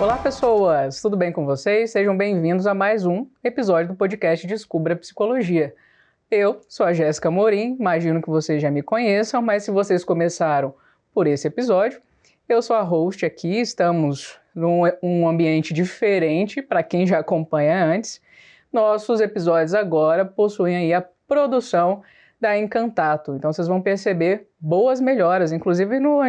Olá pessoas, tudo bem com vocês? Sejam bem-vindos a mais um episódio do podcast Descubra Psicologia. Eu sou a Jéssica Morim, imagino que vocês já me conheçam, mas se vocês começaram por esse episódio, eu sou a host aqui, estamos num ambiente diferente para quem já acompanha antes. Nossos episódios agora possuem aí a produção da Encantato, então vocês vão perceber boas melhoras, inclusive do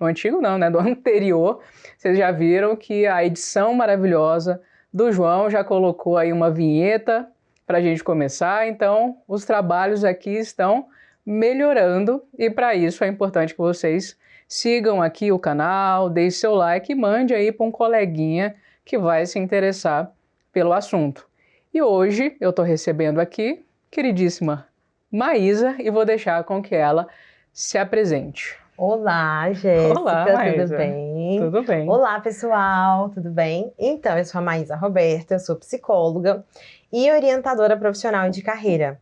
anterior, vocês já viram que a edição maravilhosa do João já colocou aí uma vinheta para a gente começar, então os trabalhos aqui estão melhorando e para isso é importante que vocês sigam aqui o canal, deixe seu like e mande aí para um coleguinha que vai se interessar pelo assunto. E hoje eu estou recebendo aqui, queridíssima Maísa, e vou deixar com que ela se apresente. Olá, Jéssica, Olá, Maísa. tudo bem? Tudo bem. Olá, pessoal, tudo bem? Então, eu sou a Maísa Roberta, eu sou psicóloga e orientadora profissional de carreira.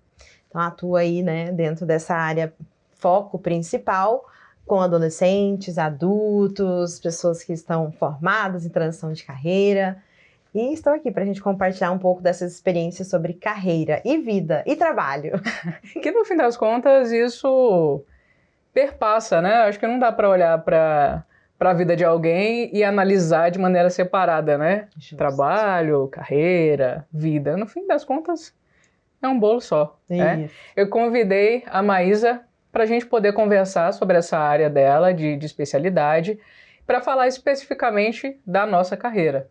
Então, atuo aí, né, dentro dessa área, foco principal, com adolescentes, adultos, pessoas que estão formadas em transição de carreira. E estou aqui para a gente compartilhar um pouco dessas experiências sobre carreira e vida e trabalho. Que no fim das contas isso perpassa, né? Acho que não dá para olhar para a vida de alguém e analisar de maneira separada, né? Justo. Trabalho, carreira, vida. No fim das contas é um bolo só, né? Eu convidei a Maísa para a gente poder conversar sobre essa área dela de especialidade, para falar especificamente da nossa carreira.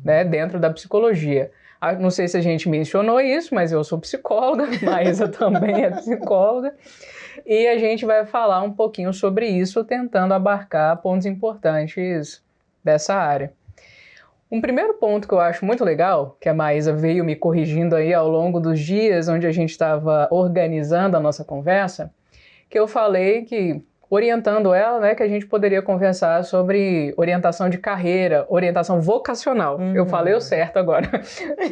Né, dentro da psicologia. Não sei se a gente mencionou isso, mas eu sou psicóloga, Maísa também é psicóloga, e a gente vai falar um pouquinho sobre isso, tentando abarcar pontos importantes dessa área. Um primeiro ponto que eu acho muito legal, que a Maísa veio me corrigindo aí ao longo dos dias onde a gente estava organizando a nossa conversa, que eu falei que orientando ela, né, que a gente poderia conversar sobre orientação de carreira, orientação vocacional. Eu falei o certo agora.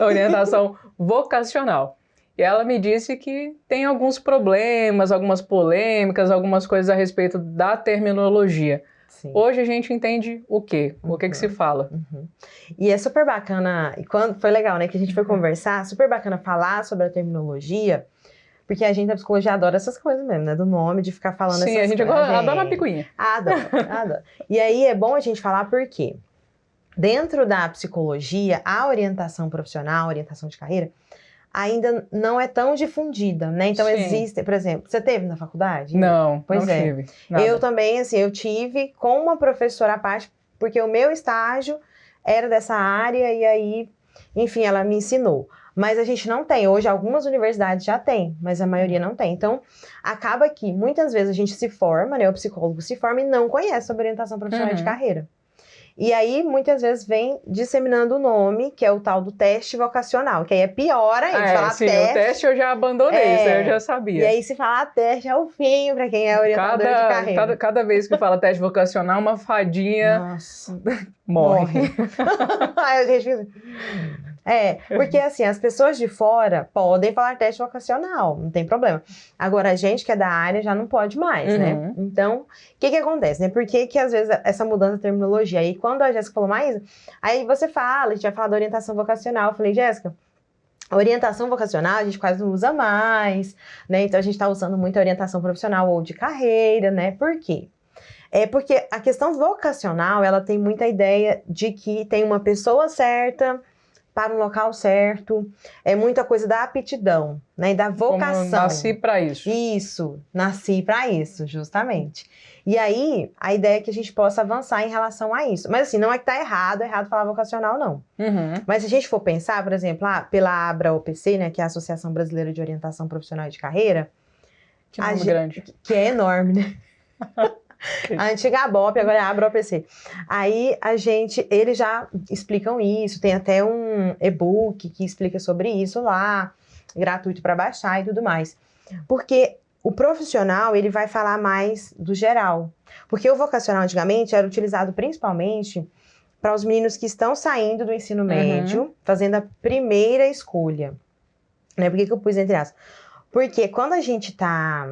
Orientação vocacional. E ela me disse que tem alguns problemas, algumas polêmicas, algumas coisas a respeito da terminologia. Sim. Hoje a gente entende o quê? O que se fala. E é super bacana, e quando foi legal, né, que a gente foi conversar, super bacana falar sobre a terminologia, porque a gente da psicologia adora essas coisas mesmo, né? Do nome, de ficar falando essas coisas. Sim, a gente adora uma picuinha. Adoro. E aí é bom a gente falar por quê? Dentro da psicologia, a orientação profissional, a orientação de carreira, ainda não é tão difundida, né? Então existe, por exemplo, você teve na faculdade? Não, pois não é. tive. Nada. Eu também, assim, eu tive com uma professora à parte, porque o meu estágio era dessa área e aí, enfim, ela me ensinou. Mas a gente não tem. Hoje, algumas universidades já têm, mas a maioria não tem. Então, acaba que, muitas vezes, a gente se forma, né? O psicólogo se forma e não conhece sobre orientação profissional de carreira. E aí, muitas vezes, vem disseminando o nome, que é o tal do teste vocacional, que aí é pior ainda. Falar sim, teste, o teste eu já abandonei, isso aí eu já sabia. E aí, se falar teste, é o fim para quem é orientador de carreira. Cada vez que fala teste vocacional, uma fadinha morre. Aí a gente fica... porque assim, as pessoas de fora podem falar teste vocacional, não tem problema. Agora, a gente que é da área já não pode mais, né? Então, o que acontece, né? Por que às vezes essa mudança de terminologia? Aí, quando a Jéssica falou, Maísa, aí você fala, a gente vai falar da orientação vocacional. Eu falei, Jéssica, a orientação vocacional a gente quase não usa mais, né? Então, a gente tá usando muito a orientação profissional ou de carreira, né? Por quê? É porque a questão vocacional, ela tem muita ideia de que tem uma pessoa certa para um local certo, é muita coisa da aptidão, né, e da vocação. Como nasci para isso. Isso, nasci para isso, justamente. E aí, a ideia é que a gente possa avançar em relação a isso. Mas assim, não é que tá errado falar vocacional, não. Mas se a gente for pensar, por exemplo, pela ABRA-OPC, né, que é a Associação Brasileira de Orientação Profissional e de Carreira, que nome grande. Que é enorme, né? A antiga ABOP, agora é a ABRA-OPC. Aí eles já explicam isso, tem até um e-book que explica sobre isso lá, gratuito para baixar e tudo mais. Porque o profissional, ele vai falar mais do geral. Porque o vocacional, antigamente, era utilizado principalmente para os meninos que estão saindo do ensino médio, fazendo a primeira escolha. Né? Por que eu pus entre aspas? Porque quando a gente tá...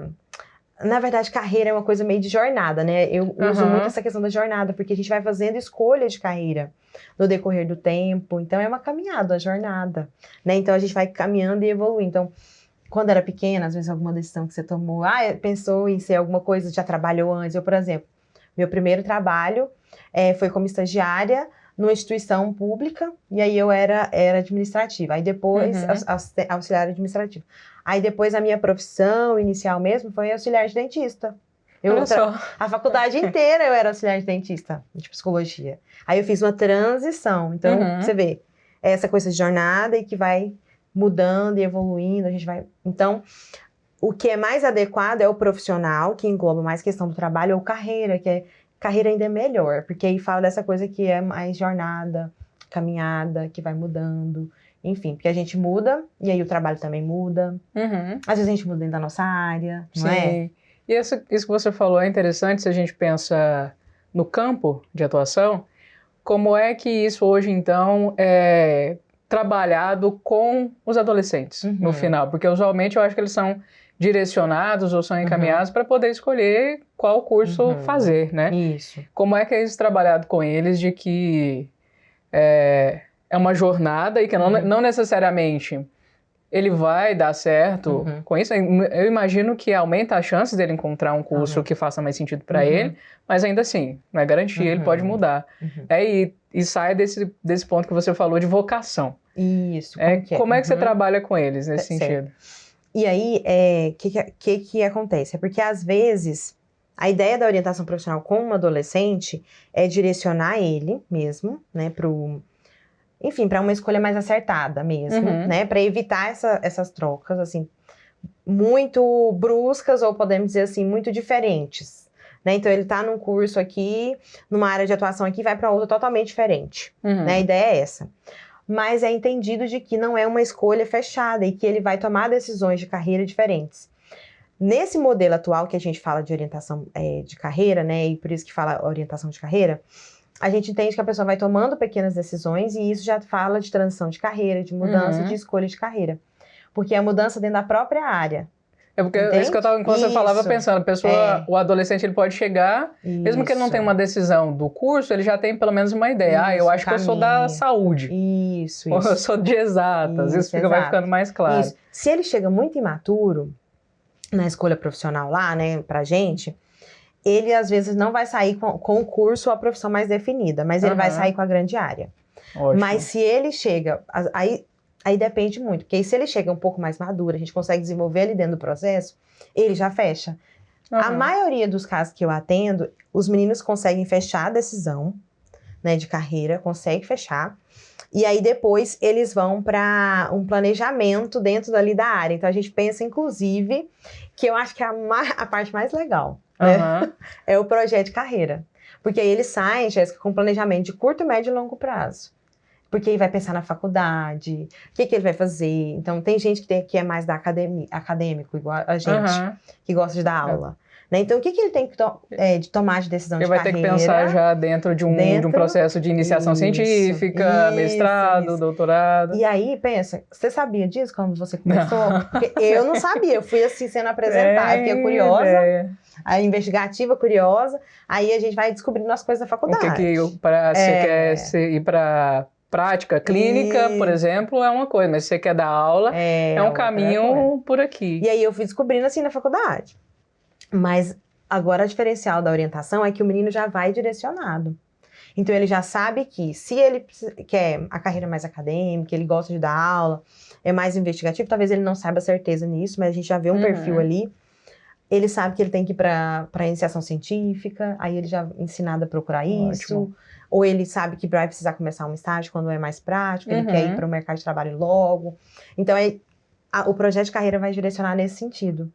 Na verdade, carreira é uma coisa meio de jornada, né? Eu uso muito essa questão da jornada, porque a gente vai fazendo escolha de carreira no decorrer do tempo. Então, é uma caminhada, uma jornada, né? Então, a gente vai caminhando e evoluindo. Então, quando era pequena, às vezes alguma decisão que você tomou, pensou em ser alguma coisa, já trabalhou antes. Eu, por exemplo, meu primeiro trabalho foi como estagiária numa instituição pública, e aí eu era administrativa. Aí depois, auxiliar administrativo. Aí depois a minha profissão inicial mesmo foi auxiliar de dentista. A faculdade inteira eu era auxiliar de dentista, de psicologia. Aí eu fiz uma transição. Então, você vê, essa coisa de jornada e que vai mudando e evoluindo, a gente vai... Então, o que é mais adequado é o profissional, que engloba mais questão do trabalho, ou carreira, carreira ainda é melhor, porque aí fala dessa coisa que é mais jornada, caminhada, que vai mudando... Enfim, porque a gente muda, e aí o trabalho também muda. Às vezes a gente muda dentro da nossa área, não é? E isso que você falou é interessante se a gente pensa no campo de atuação, como é que isso hoje, então, é trabalhado com os adolescentes no final? Porque usualmente eu acho que eles são direcionados ou são encaminhados para poder escolher qual curso fazer, né? Isso. Como é que é isso trabalhado com eles de que... É uma jornada e que não necessariamente ele vai dar certo com isso. Eu imagino que aumenta as chances dele encontrar um curso que faça mais sentido para ele, mas ainda assim, não é garantia, ele pode mudar. E sai desse ponto que você falou de vocação. Isso. Como é que você trabalha com eles nesse sentido? E aí, que acontece? É porque às vezes... A ideia da orientação profissional com um adolescente é direcionar ele mesmo, né, para uma escolha mais acertada mesmo, né? Para evitar essas trocas, assim, muito bruscas, ou podemos dizer assim, muito diferentes, né? Então, ele está num curso aqui, numa área de atuação aqui, vai para outra totalmente diferente, né? A ideia é essa. Mas é entendido de que não é uma escolha fechada e que ele vai tomar decisões de carreira diferentes. Nesse modelo atual que a gente fala de orientação de carreira, né? E por isso que fala orientação de carreira, a gente entende que a pessoa vai tomando pequenas decisões e isso já fala de transição de carreira, de mudança de escolha de carreira. Porque é a mudança dentro da própria área. É porque é isso que eu estava, enquanto você falava, pensando. A pessoa, o adolescente, ele pode chegar, mesmo que ele não tenha uma decisão do curso, ele já tem pelo menos uma ideia. Eu acho que eu sou da saúde. Isso. Ou eu sou de exatas. Isso vai ficando mais claro. Isso. Se ele chega muito imaturo na escolha profissional lá, né, pra gente... Ele, às vezes, não vai sair com o curso ou a profissão mais definida, mas ele vai sair com a grande área. Ótimo. Mas se ele chega... Aí depende muito, porque aí, se ele chega um pouco mais maduro, a gente consegue desenvolver ele dentro do processo, ele já fecha. A maioria dos casos que eu atendo, os meninos conseguem fechar a decisão, né, de carreira, conseguem fechar, e aí depois eles vão para um planejamento dentro dali da área. Então, a gente pensa, inclusive, que eu acho que é a parte mais legal. É o projeto de carreira. Porque aí eles saem, Jéssica, com planejamento de curto, médio e longo prazo. Porque aí vai pensar na faculdade, o que ele vai fazer. Então, tem gente que é mais da acadêmico, igual a gente, que gosta de dar aula. Né? Então, o que ele tem que de tomar de decisão de carreira? Ele vai ter que pensar já dentro de um processo de iniciação científica, mestrado, doutorado. E aí, pensa, você sabia disso quando você começou? Porque eu não sabia, eu fui assim sendo apresentada, eu fiquei curiosa. A investigativa, curiosa, aí a gente vai descobrindo as coisas da faculdade. Você quer ir para prática clínica, por exemplo, é uma coisa, mas se você quer dar aula, é um caminho por aqui. E aí eu fui descobrindo assim na faculdade. Mas agora a diferencial da orientação é que o menino já vai direcionado. Então ele já sabe que se ele quer a carreira mais acadêmica, ele gosta de dar aula, é mais investigativo, talvez ele não saiba a certeza nisso, mas a gente já vê um perfil ali. Ele sabe que ele tem que ir para iniciação científica, aí ele já é ensinado a procurar isso. Ou ele sabe que vai precisar começar um estágio quando é mais prático, ele quer ir para o mercado de trabalho logo. Então, o projeto de carreira vai direcionar nesse sentido.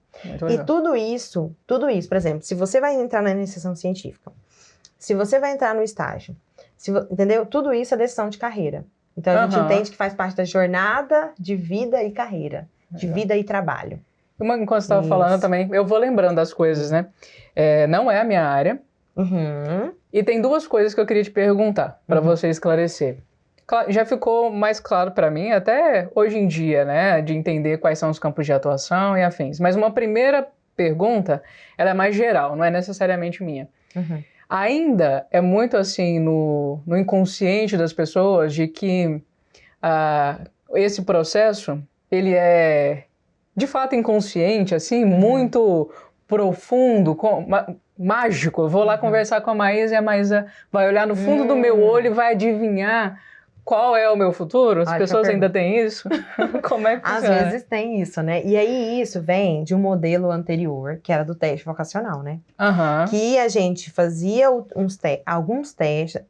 E tudo isso, por exemplo, se você vai entrar na iniciação científica, se você vai entrar no estágio, entendeu? Tudo isso é decisão de carreira. Então, a gente entende que faz parte da jornada de vida e carreira, de vida e trabalho. Enquanto você estava falando também, eu vou lembrando das coisas, né? Não é a minha área. E tem duas coisas que eu queria te perguntar, para você esclarecer. já ficou mais claro para mim, até hoje em dia, né, de entender quais são os campos de atuação e afins. Mas uma primeira pergunta, ela é mais geral, não é necessariamente minha. Uhum. Ainda é muito assim no inconsciente das pessoas de que esse processo, ele é de fato inconsciente, assim, muito profundo, mágico. Eu vou lá conversar com a Maísa e a Maísa vai olhar no fundo do meu olho e vai adivinhar qual é o meu futuro? As pessoas ainda têm isso? Como é que funciona? Às vezes tem isso, né? E aí isso vem de um modelo anterior, que era do teste vocacional, né? Que a gente fazia alguns testes.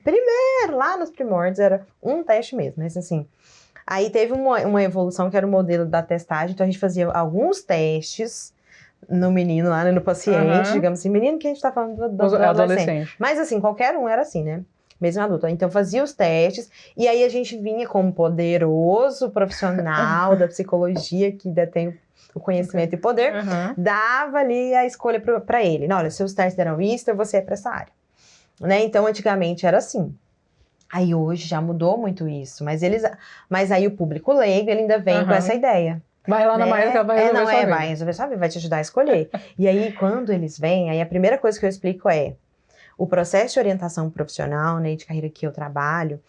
Primeiro, lá nos primórdios, era um teste mesmo, mas assim... Aí teve uma evolução que era o modelo da testagem, então a gente fazia alguns testes no menino lá, né, no paciente, digamos assim, menino que a gente tá falando do adolescente. Mas assim, qualquer um era assim, né? Mesmo adulto. Então fazia os testes, e aí a gente vinha como poderoso profissional da psicologia, que detém o conhecimento e poder, dava ali a escolha para ele. Não, olha, seus testes deram isso, então você é para essa área. Né? Então, antigamente era assim. Aí hoje já mudou muito isso, mas aí o público leigo, ele ainda vem com essa ideia. Vai lá na Maísa que ela vai resolver sua vida. Vai resolver sua vida, vai te ajudar a escolher. E aí, quando eles vêm, aí a primeira coisa que eu explico é o processo de orientação profissional, né, de carreira que eu trabalho,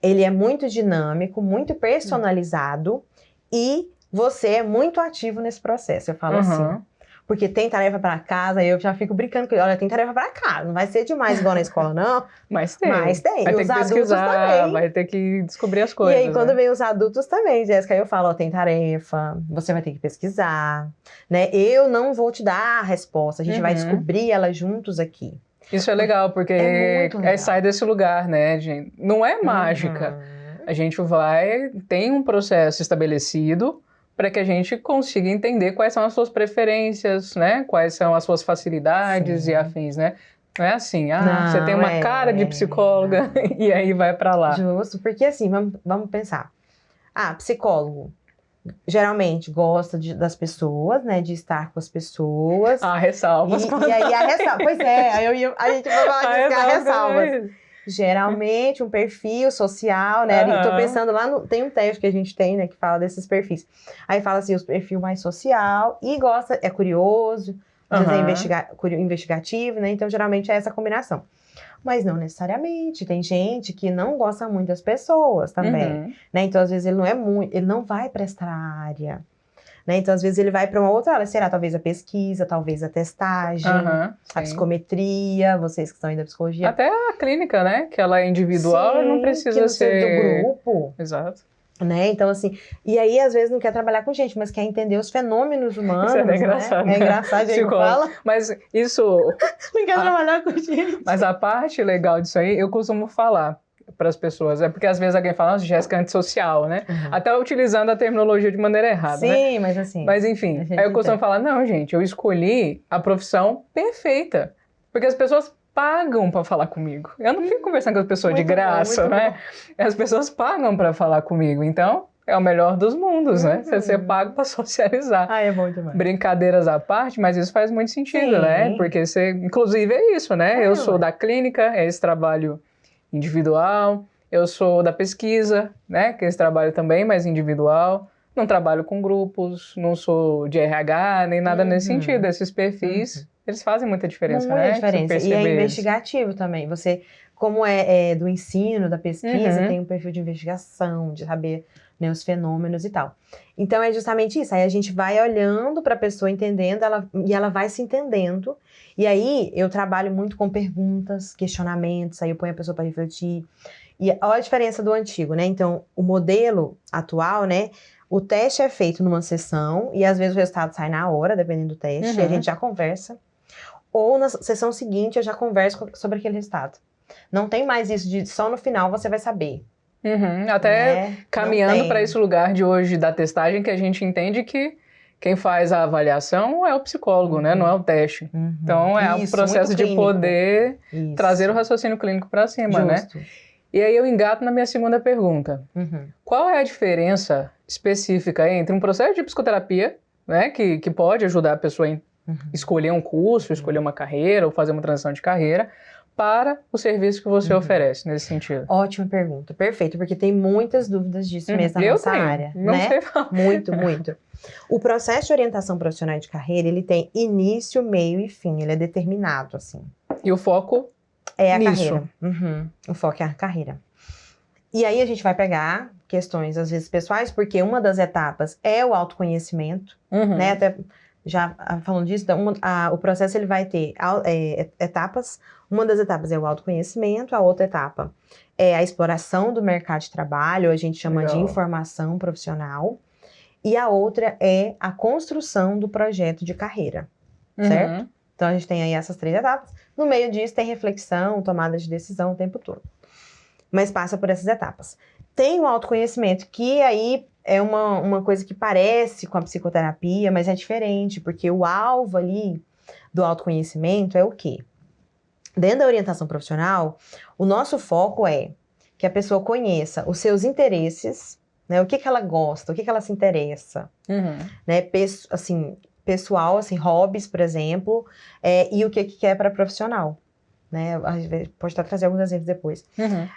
ele é muito dinâmico, muito personalizado e você é muito ativo nesse processo. Eu falo assim, porque tem tarefa para casa, aí eu já fico brincando, olha, tem tarefa para casa, não vai ser demais igual na escola, não. Mas tem. Mas tem. Vai e ter os que adultos pesquisar, também. vai ter que descobrir as coisas. E aí, quando né? vem os adultos também, Jéssica, aí eu falo, ó, tem tarefa, você vai ter que pesquisar, né? Eu não vou te dar a resposta, a gente vai descobrir ela juntos aqui. Isso é legal, porque sai desse lugar, né, gente? Não é mágica. A gente tem um processo estabelecido para que a gente consiga entender quais são as suas preferências, né? Quais são as suas facilidades e afins, né? Não é assim, você tem uma cara de psicóloga e aí vai para lá. Justo, porque assim, vamos pensar. Psicólogo geralmente gosta das pessoas, né? De estar com as pessoas. Ressalvas. E aí a ressalva. Pois é, a gente vai falar disso, que é a ressalvas. Geralmente um perfil social, né? Tô pensando lá, tem um teste que a gente tem, né? Que fala desses perfis. Aí fala assim, o perfil mais social e é curioso, às vezes é investigativo, né? Então geralmente é essa combinação. Mas não necessariamente. Tem gente que não gosta muito das pessoas também, né? Então, às vezes, ele não vai para esta área, né? Então, às vezes, ele vai para uma outra área. Será talvez a pesquisa, talvez a testagem, a psicometria, vocês que estão aí da psicologia. Até a clínica, né? Que ela é individual, não precisa ser do grupo. Exato. Né? Então, assim, e aí às vezes não quer trabalhar com gente, mas quer entender os fenômenos humanos. Isso é engraçado. Né? É engraçado, gente fala. Mas isso. Não quer trabalhar com gente. Mas a parte legal disso aí, eu costumo falar para as pessoas, é porque às vezes alguém fala, nossa, Jéssica é antissocial, né? Até utilizando a terminologia de maneira errada. Sim, né? mas assim. Mas enfim, aí eu costumo falar, não, gente, eu escolhi a profissão perfeita. Porque as pessoas pagam para falar comigo. Eu não fico conversando com as pessoas de graça, né? As pessoas pagam para falar comigo. Então, é o melhor dos mundos, né? Você ser pago para socializar. É bom demais. Brincadeiras à parte, mas isso faz muito sentido, né? Porque inclusive é isso, né? Eu sou da clínica, é esse trabalho individual. Eu sou da pesquisa, né? Que é esse trabalho também, mas individual. Não trabalho com grupos, não sou de RH, nem nada nesse sentido. Esses perfis... Eles fazem muita diferença, né? Muita diferença. E é investigativo também. Você, como é do ensino, da pesquisa, tem um perfil de investigação, de saber, né, os fenômenos e tal. Então, é justamente isso. Aí a gente vai olhando para a pessoa, entendendo, e ela vai se entendendo. E aí, eu trabalho muito com perguntas, questionamentos, aí eu ponho a pessoa para refletir. E olha a diferença do antigo, né? Então, o modelo atual, né? O teste é feito numa sessão, e às vezes o resultado sai na hora, dependendo do teste, e a gente já conversa. Ou na sessão seguinte eu já converso sobre aquele resultado. Não tem mais isso de só no final você vai saber. Até caminhando para esse lugar de hoje da testagem, que a gente entende que quem faz a avaliação é o psicólogo, né? Não é o teste. Então é um processo de poder trazer o raciocínio clínico para cima, Justo. Né? E aí eu engato na minha segunda pergunta. Qual é a diferença específica entre um processo de psicoterapia, né? Que pode ajudar a pessoa a escolher um curso, escolher uma carreira ou fazer uma transição de carreira, para o serviço que você oferece nesse sentido? Ótima pergunta, perfeito, porque tem muitas dúvidas disso mesmo na nossa área, não né? sei falar. Muito, muito. O processo de orientação profissional de carreira, ele tem início, meio e fim, ele é determinado, assim. E o foco é a nisso. carreira. O foco é a carreira. E aí a gente vai pegar questões, às vezes, pessoais, porque uma das etapas é o autoconhecimento, né? Até já falando disso, então, o processo ele vai ter etapas. Uma das etapas é o autoconhecimento, a outra etapa é a exploração do mercado de trabalho, a gente chama de informação profissional, e a outra é a construção do projeto de carreira, certo? Então a gente tem aí essas 3 etapas. No meio disso tem reflexão, tomada de decisão o tempo todo. Mas passa por essas etapas. Tem o autoconhecimento, que aí é uma coisa que parece com a psicoterapia, mas é diferente, porque o alvo ali do autoconhecimento é o quê? Dentro da orientação profissional, o nosso foco é que a pessoa conheça os seus interesses, né? O que ela gosta, o que ela se interessa, né? Pessoal, assim, hobbies, por exemplo, e o que quer para profissional, né? A gente pode até trazer alguns exemplos depois.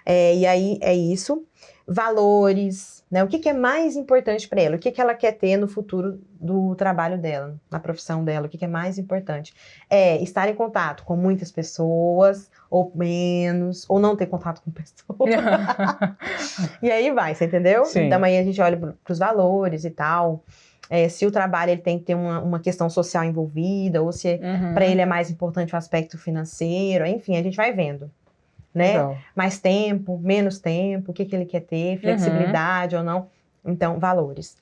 E aí é isso. Valores, né? O que é mais importante para ela? O que ela quer ter no futuro do trabalho dela, na profissão dela? O que é mais importante? É estar em contato com muitas pessoas, ou menos, ou não ter contato com pessoas. E aí vai, você entendeu? Sim. Então aí a gente olha para os valores e tal. Se o trabalho ele tem que ter uma questão social envolvida, ou se para ele é mais importante o aspecto financeiro, enfim, a gente vai vendo. Né? Legal. Mais tempo, menos tempo, o que ele quer ter, flexibilidade ou não. Então, valores.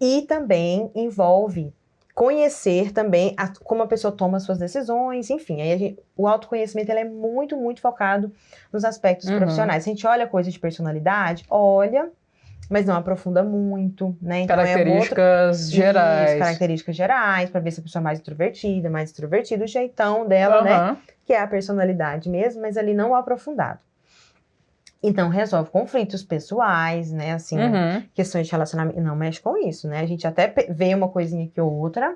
E também envolve conhecer também como a pessoa toma suas decisões, enfim. Aí o autoconhecimento ele é muito, muito focado nos aspectos profissionais. Se a gente olha coisa de personalidade, olha, mas não aprofunda muito, né? Então, características gerais. Isso, características gerais, para ver se a pessoa é mais introvertida, o jeitão dela, né? Que é a personalidade mesmo, mas ali não aprofundado. Então, resolve conflitos pessoais, né? Assim, questões de relacionamento, não mexe com isso, né? A gente até vê uma coisinha aqui ou outra,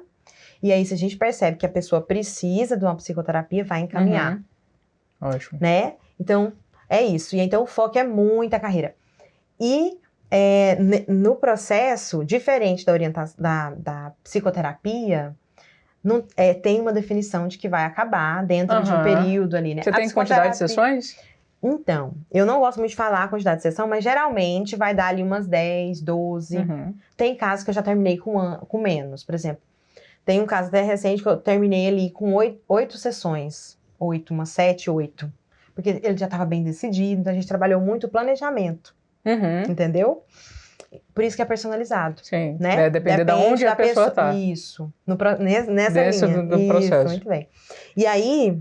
e aí se a gente percebe que a pessoa precisa de uma psicoterapia, vai encaminhar. Ótimo. Né? Então, é isso. E então, o foco é muito a carreira. E no processo, diferente da orientação da psicoterapia, não, tem uma definição de que vai acabar dentro de um período ali, né? Você tem quantidade de sessões? Então, eu não gosto muito de falar a quantidade de sessão, mas geralmente vai dar ali umas 10, 12. Tem casos que eu já terminei com menos, por exemplo. Tem um caso até recente que eu terminei ali com 8 sessões. 8, 7, 8. Porque ele já estava bem decidido, então a gente trabalhou muito o planejamento. Entendeu? Por isso que é personalizado. Sim, né? Depende de onde a pessoa está. Isso, nessa linha. Do processo. Muito bem. E aí,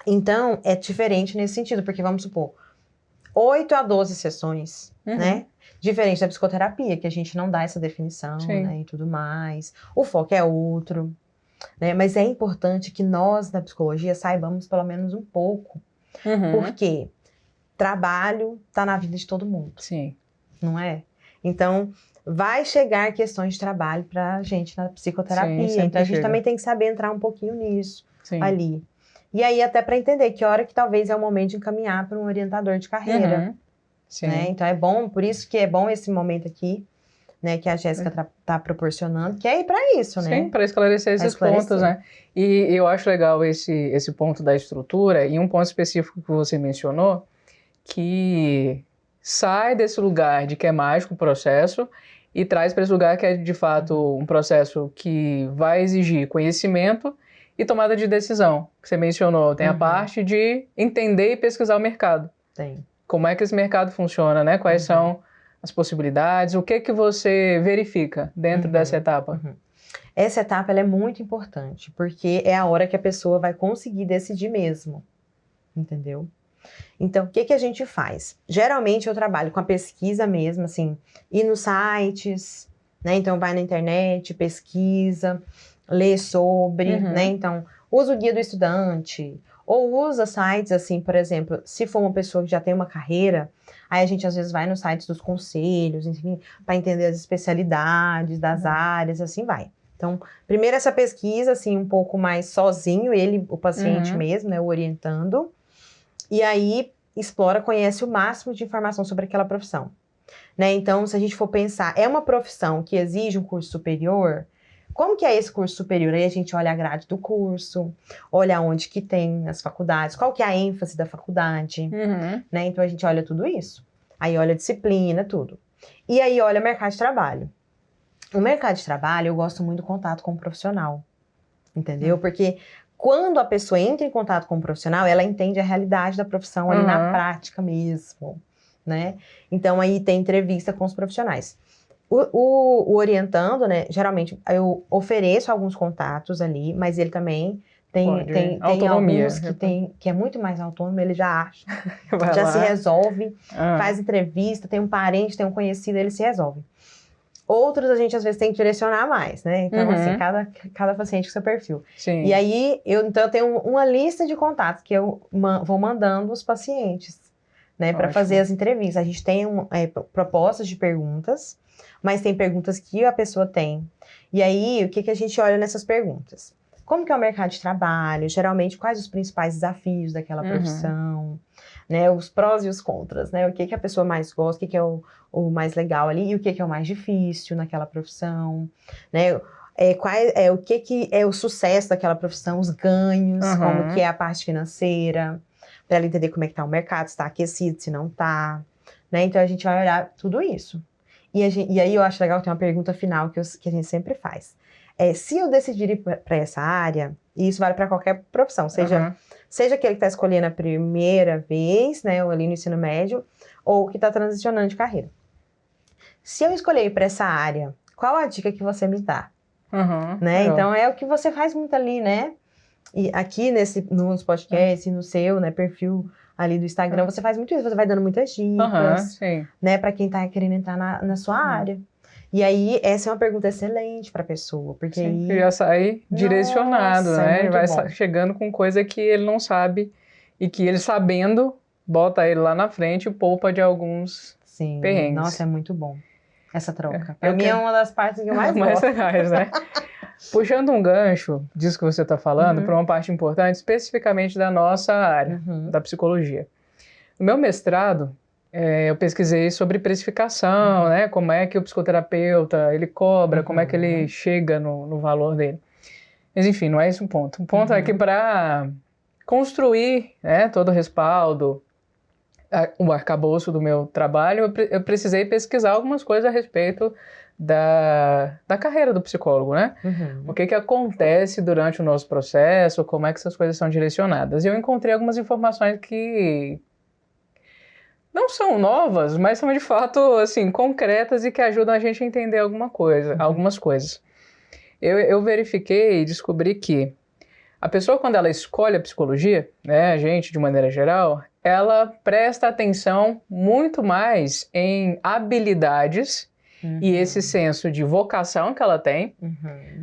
então, é diferente nesse sentido, porque vamos supor, 8 a 12 sessões, né? Diferente da psicoterapia, que a gente não dá essa definição, né? E tudo mais. O foco é outro, né? Mas é importante que nós, da psicologia, saibamos pelo menos um pouco. Porque trabalho está na vida de todo mundo. Sim. Não é? Então, vai chegar questões de trabalho pra gente na psicoterapia. Sim, então, a gente também tem que saber entrar um pouquinho nisso, ali. E aí, até para entender que hora que talvez é o momento de encaminhar para um orientador de carreira. Né? Então, é bom, por isso que é bom esse momento aqui, né, que a Jéssica tá proporcionando, que é para isso, né? Sim, para esclarecer esses pontos, né? E eu acho legal esse ponto da estrutura, e um ponto específico que você mencionou, que sai desse lugar de que é mágico o processo e traz para esse lugar que é, de fato, um processo que vai exigir conhecimento e tomada de decisão, que você mencionou. Tem a parte de entender e pesquisar o mercado. Tem. Como é que esse mercado funciona, né? Quais são as possibilidades, o que você verifica dentro dessa etapa? Essa etapa ela é muito importante, porque é a hora que a pessoa vai conseguir decidir mesmo, entendeu? Então, o que a gente faz? Geralmente eu trabalho com a pesquisa mesmo, assim, ir nos sites, né? Então, vai na internet, pesquisa, lê sobre, né? Então, usa o guia do estudante, ou usa sites, assim, por exemplo, se for uma pessoa que já tem uma carreira, aí a gente às vezes vai nos sites dos conselhos, enfim, para entender as especialidades das áreas, assim vai. Então, primeiro essa pesquisa, assim, um pouco mais sozinho, o paciente mesmo, né, o orientando. E aí explora, conhece o máximo de informação sobre aquela profissão. Né? Então, se a gente for pensar, é uma profissão que exige um curso superior, como que é esse curso superior? Aí a gente olha a grade do curso, olha onde que tem as faculdades, qual que é a ênfase da faculdade, né? Então a gente olha tudo isso. Aí olha a disciplina, tudo. E aí olha o mercado de trabalho. O mercado de trabalho, eu gosto muito do contato com o profissional, entendeu? Porque quando a pessoa entra em contato com o profissional, ela entende a realidade da profissão ali na prática mesmo, né? Então aí tem entrevista com os profissionais. O orientando, né, geralmente eu ofereço alguns contatos ali, mas ele também tem alguns que é muito mais autônomo, ele já acha, já se resolve, faz entrevista, tem um parente, tem um conhecido, ele se resolve. Outros a gente às vezes tem que direcionar mais, né? Então, assim, cada paciente com seu perfil. Sim. E aí, eu tenho uma lista de contatos que eu vou mandando os pacientes, né, para fazer as entrevistas. A gente tem propostas de perguntas, mas tem perguntas que a pessoa tem. E aí, o que a gente olha nessas perguntas? Como que é o mercado de trabalho? Geralmente, quais os principais desafios daquela profissão? Né? Os prós e os contras, né? O que a pessoa mais gosta, o que é o mais legal ali e o que é o mais difícil naquela profissão, né? O que é o sucesso daquela profissão, os ganhos, como que é a parte financeira, para ela entender como é que tá o mercado, se está aquecido, se não tá, né? Então, a gente vai olhar tudo isso. E aí eu acho legal ter uma pergunta final que a gente sempre faz. Se eu decidir ir para essa área, e isso vale para qualquer profissão, seja aquele que está escolhendo a primeira vez, né, ou ali no ensino médio, ou que está transicionando de carreira. Se eu escolher ir para essa área, qual a dica que você me dá? Né? Então, é o que você faz muito ali, né? E aqui nos podcasts, no seu, né, perfil ali do Instagram, você faz muito isso, você vai dando muitas dicas, né, para quem tá querendo entrar na sua área. E aí, essa é uma pergunta excelente para a pessoa, porque aí... Ele já sai direcionado, né? Ele vai chegando com coisa que ele não sabe e que ele sabendo, bota ele lá na frente e poupa de alguns perrengues. Nossa, é muito bom essa troca. Para mim é uma das partes que eu mais gosto. Legais, né? Puxando um gancho disso que você está falando, para uma parte importante, especificamente da nossa área, da psicologia. No meu mestrado, eu pesquisei sobre precificação, né? Como é que o psicoterapeuta, ele cobra, como é que ele chega no valor dele. Mas enfim, não é esse o ponto. O ponto é que para construir, né, todo o respaldo, o arcabouço do meu trabalho, eu precisei pesquisar algumas coisas a respeito da carreira do psicólogo, né? O que acontece durante o nosso processo, como é que essas coisas são direcionadas. E eu encontrei algumas informações que não são novas, mas são de fato assim, concretas e que ajudam a gente a entender algumas coisas. Eu verifiquei e descobri que a pessoa, quando ela escolhe a psicologia, né, a gente de maneira geral, ela presta atenção muito mais em habilidades e esse senso de vocação que ela tem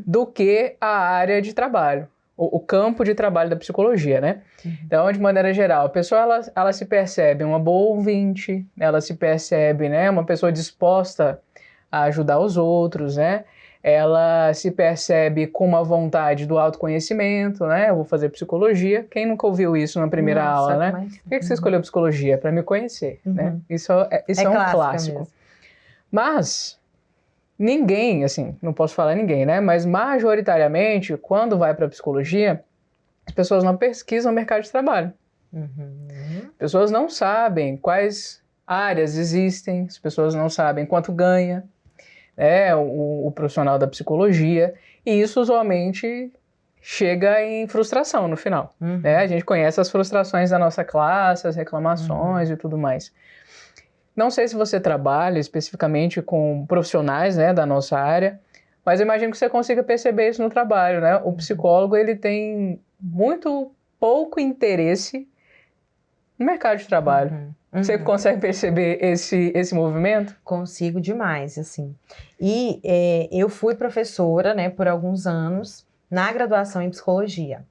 do que a área de trabalho, o campo de trabalho da psicologia, né? Então, de maneira geral, a pessoa ela se percebe uma boa ouvinte, ela se percebe, né, uma pessoa disposta a ajudar os outros, né? Ela se percebe com uma vontade do autoconhecimento, né? Eu vou fazer psicologia. Quem nunca ouviu isso na primeira aula, né? Por que você escolheu psicologia? Para me conhecer, né? Isso é um clássico. Mesmo. Mas ninguém, assim, não posso falar ninguém, né? Mas majoritariamente, quando vai para a psicologia, as pessoas não pesquisam o mercado de trabalho. As pessoas não sabem quais áreas existem, as pessoas não sabem quanto ganha, o profissional da psicologia, e isso usualmente chega em frustração no final. Né? A gente conhece as frustrações da nossa classe, as reclamações e tudo mais. Não sei se você trabalha especificamente com profissionais, né, da nossa área, mas eu imagino que você consiga perceber isso no trabalho, né? O psicólogo, ele tem muito pouco interesse no mercado de trabalho. Você consegue perceber esse movimento? Consigo demais, assim. E eu fui professora, né, por alguns anos na graduação em psicologia.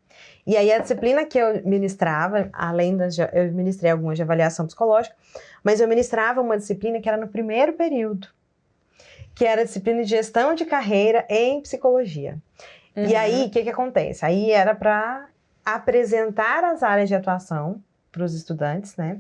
E aí a disciplina que eu ministrava, eu ministrei algumas de avaliação psicológica, mas eu ministrava uma disciplina que era no primeiro período, que era a disciplina de gestão de carreira em psicologia. E aí, o que acontece? Aí era para apresentar as áreas de atuação os estudantes, né?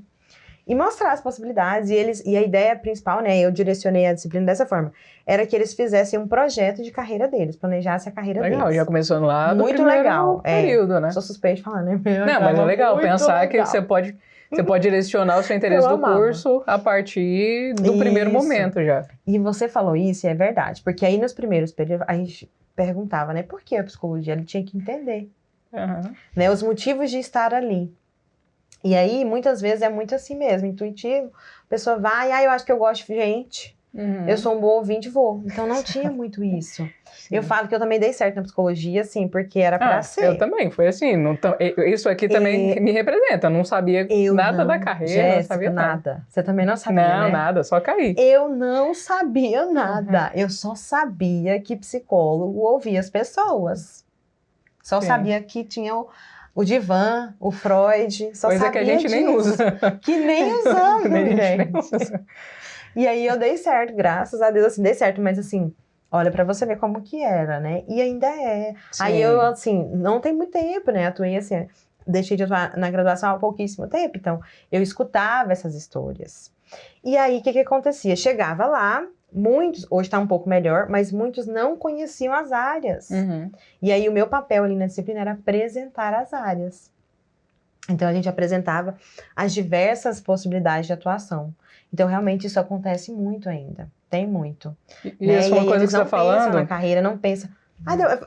E mostrar as possibilidades. E a ideia principal, né? Eu direcionei a disciplina dessa forma. Era que eles fizessem um projeto de carreira deles, planejassem a carreira deles. Legal, já começando lá do muito primeiro legal. período, né? Sou suspeita de falar, né? Não, mas é legal pensar que você pode direcionar o seu interesse do curso a partir do primeiro momento já. E você falou isso e é verdade. Porque aí nos primeiros períodos, a gente perguntava, né? Por que a psicologia? Ele tinha que entender. Né, os motivos de estar ali. E aí, muitas vezes, é muito assim mesmo, intuitivo. A pessoa vai, eu acho que eu gosto de gente. Eu sou um bom ouvinte, vou. Então, não tinha muito isso. Eu falo que eu também dei certo na psicologia, assim, porque era pra ser. Eu também, foi assim. Isso aqui também me representa. Eu não sabia nada da carreira, Jéssica, não sabia nada. Você também não sabia, Não, né? nada, só caí. Eu não sabia nada. Eu só sabia que psicólogo ouvia as pessoas. Só sabia que tinha o divã, o Freud, só coisa sabia que a gente nem usa. Que nem usamos, nem gente. usa. E aí eu dei certo, graças a Deus, assim, dei certo, mas assim, olha pra você ver como que era, né? E ainda é. Sim. Aí eu, assim, não tem muito tempo, né? Atuei assim, deixei de atuar na graduação há pouquíssimo tempo, então eu escutava essas histórias. E aí, o que acontecia? Chegava lá, muitos, hoje está um pouco melhor, mas muitos não conheciam as áreas. E aí o meu papel ali na disciplina era apresentar as áreas. Então a gente apresentava as diversas possibilidades de atuação. Então realmente isso acontece muito ainda, tem muito. E isso é uma coisa que você está falando? Não pensa na carreira, não pensa...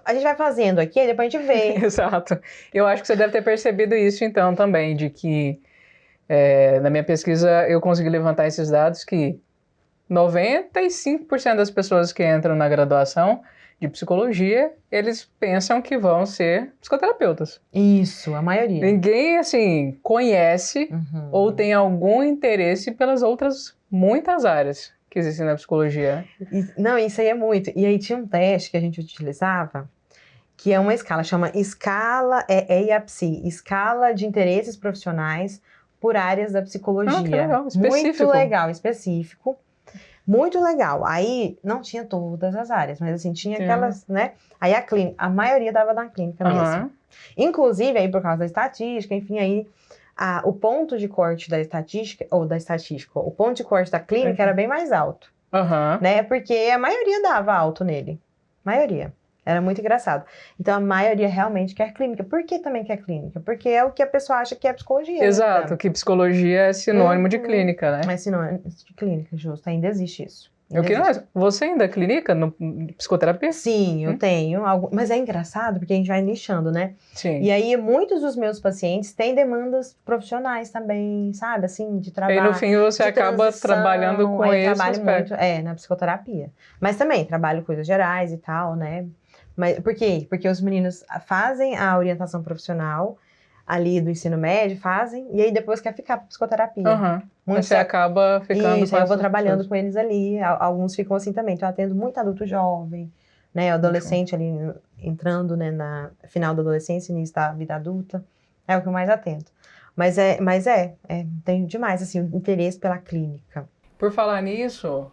a gente vai fazendo aqui, depois a gente vê. Exato. Eu acho que você deve ter percebido isso então também, de que na minha pesquisa eu consegui levantar esses dados que 95% das pessoas que entram na graduação de psicologia, eles pensam que vão ser psicoterapeutas. Isso, a maioria. Ninguém, assim, conhece ou tem algum interesse pelas outras muitas áreas que existem na psicologia. Não, isso aí é muito. E aí tinha um teste que a gente utilizava, que é uma escala, chama escala, EIAPSI, Escala de Interesses Profissionais por Áreas da Psicologia. Que legal, específico. Muito legal, específico. Muito legal. Aí, não tinha todas as áreas, mas assim, tinha aquelas, né? Aí a maioria dava na clínica mesmo. Inclusive, aí por causa da estatística, enfim, aí o ponto de corte da estatística, o ponto de corte da clínica era bem mais alto. Né? Porque a maioria dava alto nele. Maioria. Era muito engraçado. Então, a maioria realmente quer clínica. Por que também quer clínica? Porque é o que a pessoa acha que é psicologia. Exato, que psicologia é sinônimo de clínica, né? É sinônimo de clínica, justo. Ainda existe isso. Você ainda clinica no psicoterapia? Sim, eu tenho. Mas é engraçado porque a gente vai nichando, né? Sim. E aí, muitos dos meus pacientes têm demandas profissionais também, sabe? Assim, de trabalho. E aí, no fim, você acaba trabalhando com isso. Eu trabalho muito, na psicoterapia. Mas também trabalho coisas gerais e tal, né? Mas, por quê? Porque os meninos fazem a orientação profissional ali do ensino médio, e aí depois quer ficar para psicoterapia. Você acaba ficando isso, eu vou trabalhando com eles ali. Alguns ficam assim também. Então, eu atendo muito adulto jovem, né? Adolescente ali, entrando, né, na final da adolescência, início da vida adulta. É o que eu mais atendo. Mas tenho demais, assim, o interesse pela clínica. Por falar nisso,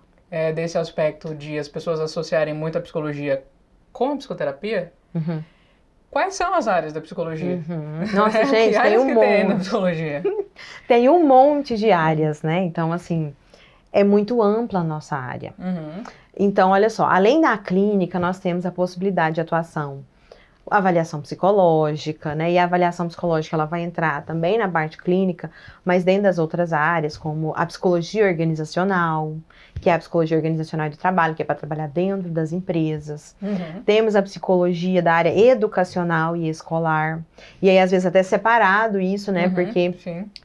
desse aspecto de as pessoas associarem muito a psicologia com a psicoterapia, quais são as áreas da psicologia? Nossa, gente, tem um monte. Tem na psicologia? Tem um monte de áreas, né? Então, assim, é muito ampla a nossa área. Então, olha só, além da clínica, nós temos a possibilidade de atuação, avaliação psicológica, né? E a avaliação psicológica, ela vai entrar também na parte clínica, mas dentro das outras áreas, como a psicologia organizacional, que é a psicologia organizacional do trabalho, que é para trabalhar dentro das empresas. Temos a psicologia da área educacional e escolar. E aí, às vezes, até separado isso, né? Porque,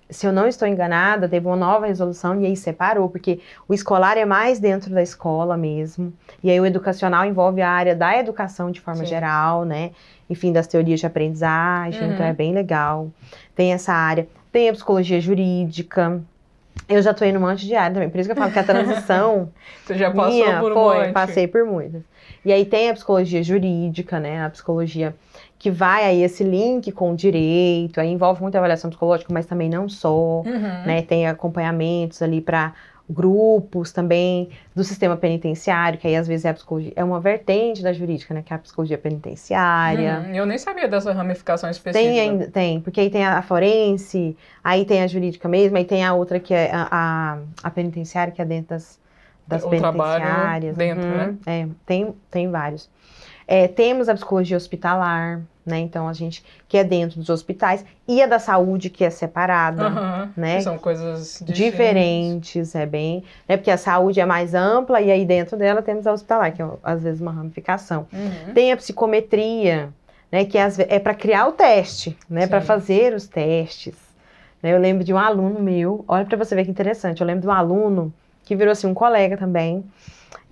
se eu não estou enganada, teve uma nova resolução e aí separou, porque o escolar é mais dentro da escola mesmo. E aí, o educacional envolve a área da educação de forma geral, né? Enfim, das teorias de aprendizagem, então é bem legal. Tem essa área. Tem a psicologia jurídica. Eu já atuei num monte de área também, por isso que eu falo que a transição... Você já passou por um monte. Passei por muitas. E aí tem a psicologia jurídica, né? A psicologia que vai aí esse link com o direito, aí envolve muita avaliação psicológica, mas também não só, né? Tem acompanhamentos ali para grupos também do sistema penitenciário, que aí às vezes é a psicologia, é uma vertente da jurídica, né, que é a psicologia penitenciária. Eu nem sabia dessa ramificação específica. Tem, porque aí tem a forense, aí tem a jurídica mesmo, aí tem a outra que é a penitenciária, que é dentro das penitenciárias. Dentro, né? Tem vários. Temos a psicologia hospitalar, né? Então, a gente, que é dentro dos hospitais, e a da saúde, que é separada, né? Que são coisas diferentes, bem... Né? Porque a saúde é mais ampla, e aí dentro dela temos a hospitalar, que é, às vezes, uma ramificação. Tem a psicometria, né? Que é para criar o teste, né? Para fazer os testes. Né? Eu lembro de um aluno meu, olha para você ver que interessante, eu lembro de um aluno que virou, assim, um colega também,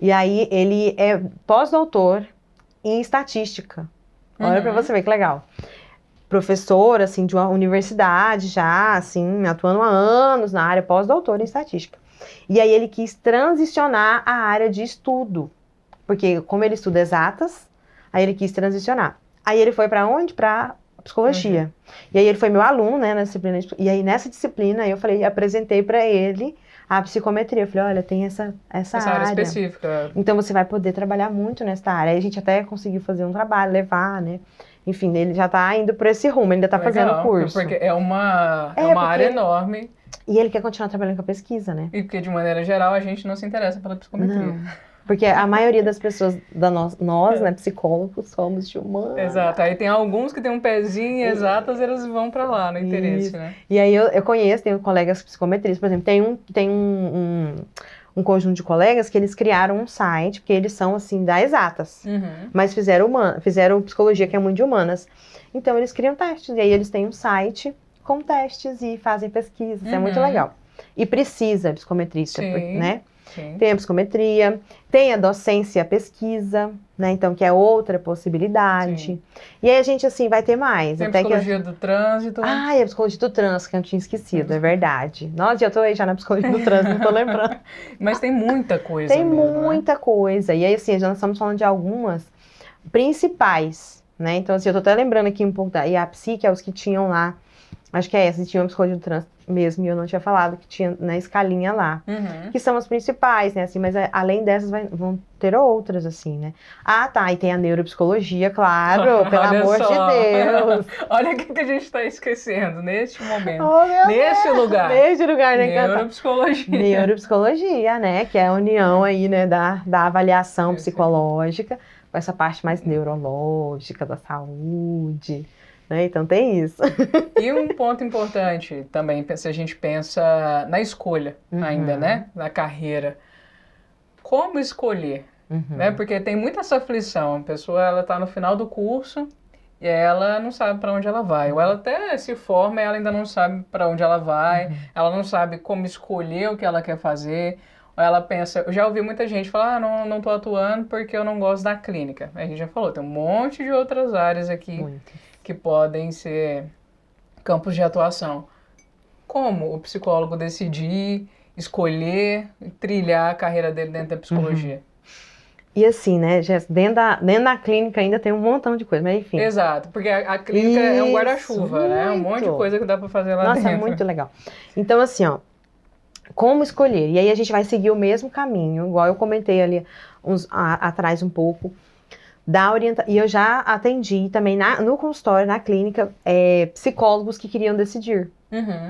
e aí ele é pós-doutor em estatística. Olha para você ver que legal. Professor, assim, de uma universidade já, assim, atuando há anos na área, pós-doutor em estatística. E aí ele quis transicionar a área de estudo. Porque como ele estuda exatas, aí ele quis transicionar. Aí ele foi para onde? Para psicologia. E aí ele foi meu aluno, né, na disciplina. E aí nessa disciplina eu apresentei para ele a psicometria. Eu falei, olha, tem essa área específica. Então você vai poder trabalhar muito nessa área. Aí a gente até conseguiu fazer um trabalho, levar, né? Enfim, ele já tá indo por esse rumo, ele ainda tá fazendo o curso. Porque é uma área enorme. E ele quer continuar trabalhando com a pesquisa, né? E porque, de maneira geral, a gente não se interessa pela psicometria. Não. Porque a maioria das pessoas, nós, né, psicólogos, somos de humanas. Exato. Aí tem alguns que tem um pezinho exatas, eles vão para lá no interesse, né? E aí eu conheço, tenho colegas psicometristas, por exemplo, tem um conjunto de colegas que eles criaram um site, porque eles são, assim, da exatas, mas fizeram psicologia, que é muito de humanas. Então, eles criam testes, e aí eles têm um site com testes e fazem pesquisas, é muito legal. E precisa psicometrista, né? Sim. Tem a psicometria, tem a docência e a pesquisa, né? Então, que é outra possibilidade. Sim. E aí a gente, assim, vai ter mais. Tem a psicologia do trânsito. Ah, e a psicologia do trânsito, que eu tinha esquecido, é verdade. Nossa, já tô aí já na psicologia do trânsito, não tô lembrando. Mas tem muita coisa Tem mesmo, muita coisa. E aí, assim, nós estamos falando de algumas principais, né? Então, assim, eu tô até lembrando aqui um pouco da IAPSI, que é os que tinham lá. Acho que é essa, tinha uma psicologia do trânsito mesmo, e eu não tinha falado que tinha na escalinha lá. Que são as principais, né, assim, mas além dessas vão ter outras, assim, né. Ah, tá, e tem a neuropsicologia, claro, pelo amor de Deus. Olha o que a gente está esquecendo neste momento, neste lugar, né, neuropsicologia. Neuropsicologia, né, que é a união aí, né, da avaliação psicológica, com essa parte mais neurológica da saúde. Então tem isso. E um ponto importante também, se a gente pensa na escolha ainda, né? Na carreira. Como escolher? Né? Porque tem muita essa aflição. A pessoa ela está no final do curso e ela não sabe para onde ela vai. Ou ela até se forma e ela ainda não sabe para onde ela vai. Ela não sabe como escolher o que ela quer fazer. Ou ela pensa... Eu já ouvi muita gente falar, não estou atuando porque eu não gosto da clínica. A gente já falou, tem um monte de outras áreas aqui que podem ser campos de atuação. Como o psicólogo decidir, escolher, trilhar a carreira dele dentro da psicologia? E assim, né, Jéssica, dentro da clínica ainda tem um montão de coisa, mas enfim. Exato, porque a clínica é um guarda-chuva, né? Um monte de coisa que dá para fazer lá dentro. Nossa, é muito legal. Então, assim, ó, como escolher? E aí a gente vai seguir o mesmo caminho, igual eu comentei ali atrás um pouco, e eu já atendi também no consultório, na clínica, psicólogos que queriam decidir,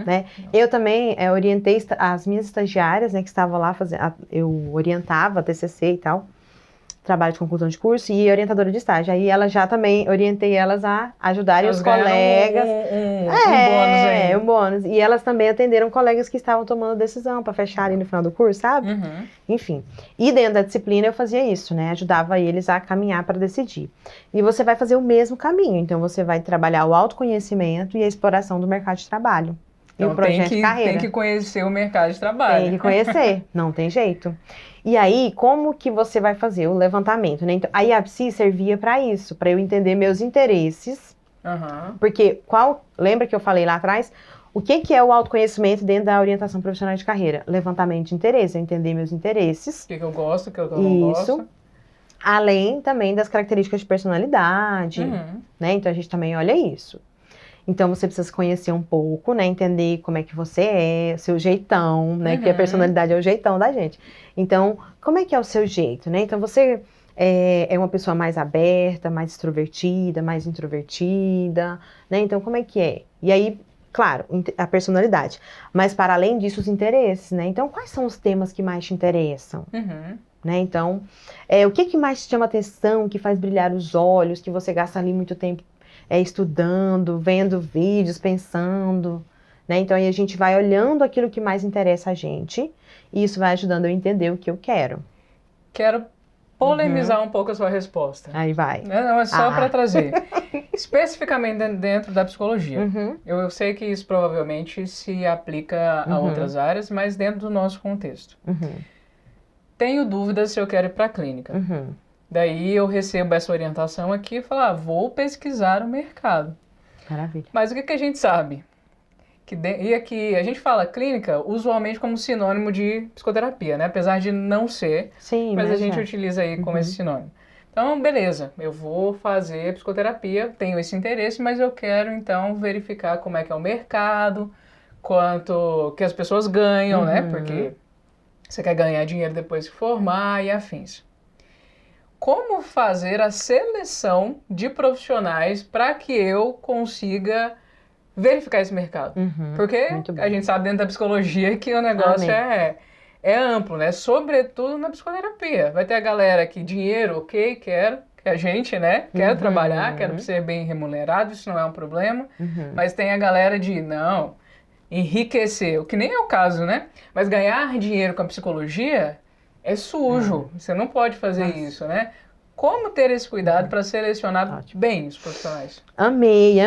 né? Eu também orientei as minhas estagiárias, né, que estavam lá eu orientava TCC e tal, trabalho de conclusão de curso e orientadora de estágio. Aí ela já também orientei elas a ajudarem os colegas. Um bônus aí. Um bônus. E elas também atenderam colegas que estavam tomando decisão para fecharem no final do curso, sabe? Enfim. E dentro da disciplina eu fazia isso, né? Ajudava eles a caminhar para decidir. E você vai fazer o mesmo caminho. Então você vai trabalhar o autoconhecimento e a exploração do mercado de trabalho. Então, e o projeto de carreira. Tem que conhecer o mercado de trabalho. Tem que conhecer, não tem jeito. E aí, como que você vai fazer o levantamento, né? Então, a IAPSI servia para isso, para eu entender meus interesses. Porque, lembra que eu falei lá atrás? O que é o autoconhecimento dentro da orientação profissional de carreira? Levantamento de interesse, é entender meus interesses. O que eu gosto, o que eu não gosto. Além também das características de personalidade, né? Então, a gente também olha isso. Então, você precisa se conhecer um pouco, né? Entender como é que você é, seu jeitão, né? Porque a personalidade é o jeitão da gente. Então, como é que é o seu jeito, né? Então, você é uma pessoa mais aberta, mais extrovertida, mais introvertida, né? Então, como é que é? E aí, claro, a personalidade. Mas, para além disso, os interesses, né? Então, quais são os temas que mais te interessam? Né? Então, o que mais te chama atenção, que faz brilhar os olhos, que você gasta ali muito tempo estudando, vendo vídeos, pensando, né? Então, aí a gente vai olhando aquilo que mais interessa a gente, e isso vai ajudando eu a entender o que eu quero. Quero polemizar um pouco a sua resposta. Aí vai. Não, é só para trazer. Especificamente dentro da psicologia. Eu sei que isso provavelmente se aplica a outras áreas, mas dentro do nosso contexto. Tenho dúvidas se eu quero ir para a clínica. Daí eu recebo essa orientação aqui e falo, vou pesquisar o mercado. Maravilha. Mas o que a gente sabe? E aqui, a gente fala clínica usualmente como sinônimo de psicoterapia, né? Apesar de não ser, sim, mas a gente utiliza aí como esse sinônimo. Então, beleza, eu vou fazer psicoterapia, tenho esse interesse, mas eu quero então verificar como é que é o mercado, quanto que as pessoas ganham, né? Porque você quer ganhar dinheiro depois de formar e afins. Como fazer a seleção de profissionais para que eu consiga verificar esse mercado? Porque a gente sabe dentro da psicologia que o negócio é amplo, né? Sobretudo na psicoterapia. Vai ter a galera que dinheiro, ok, quero, que a gente, né? Quero trabalhar, quero ser bem remunerado, isso não é um problema. Mas tem a galera de, não, enriquecer, o que nem é o caso, né? Mas ganhar dinheiro com a psicologia é sujo, você não pode fazer isso, né? Como ter esse cuidado para selecionar bem os profissionais? Amei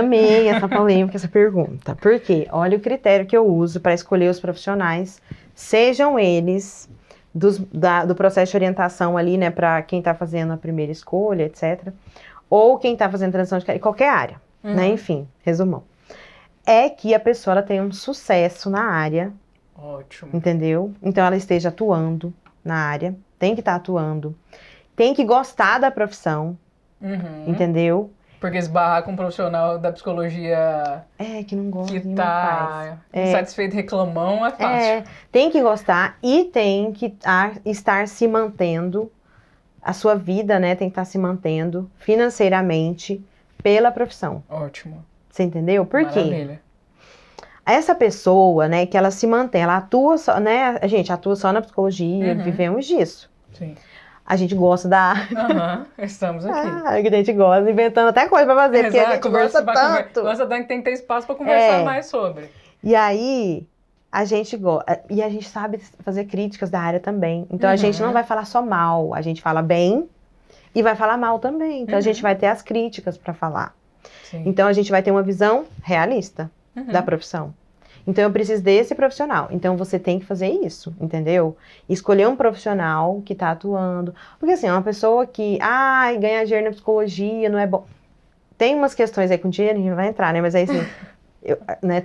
essa polêmica, essa pergunta. Por quê? Olha o critério que eu uso para escolher os profissionais, sejam eles do processo de orientação ali, né, para quem está fazendo a primeira escolha, etc. Ou quem está fazendo transição de carreira, qualquer área, né? Enfim, resumão. É que a pessoa ela tenha um sucesso na área. Ótimo. Entendeu? Então ela esteja atuando na área, tem que estar atuando, tem que gostar da profissão, entendeu? Porque esbarrar com um profissional da psicologia que não gosta, que tá insatisfeito, reclamão, é fácil. Tem que gostar e tem que estar se mantendo, a sua vida, né, tem que estar se mantendo financeiramente pela profissão. Ótimo. Você entendeu? Por quê? Maravilha. Essa pessoa, né, que ela se mantém, ela atua só, né, a gente atua só na psicologia, vivemos disso. Sim. A gente gosta da área. Estamos aqui. A gente gosta, inventando até coisa pra fazer, porque a gente gosta tanto. Gosta tanto que tem que ter espaço pra conversar mais sobre. E aí, a gente gosta, e a gente sabe fazer críticas da área também. Então, a gente não vai falar só mal, a gente fala bem e vai falar mal também. Então, a gente vai ter as críticas pra falar. Sim. Então, a gente vai ter uma visão realista da profissão. Então, eu preciso desse profissional. Então, você tem que fazer isso, entendeu? Escolher um profissional que tá atuando. Porque, assim, uma pessoa que, ganha dinheiro na psicologia, não é bom. Tem umas questões aí com dinheiro, a gente não vai entrar, né? Mas aí, assim,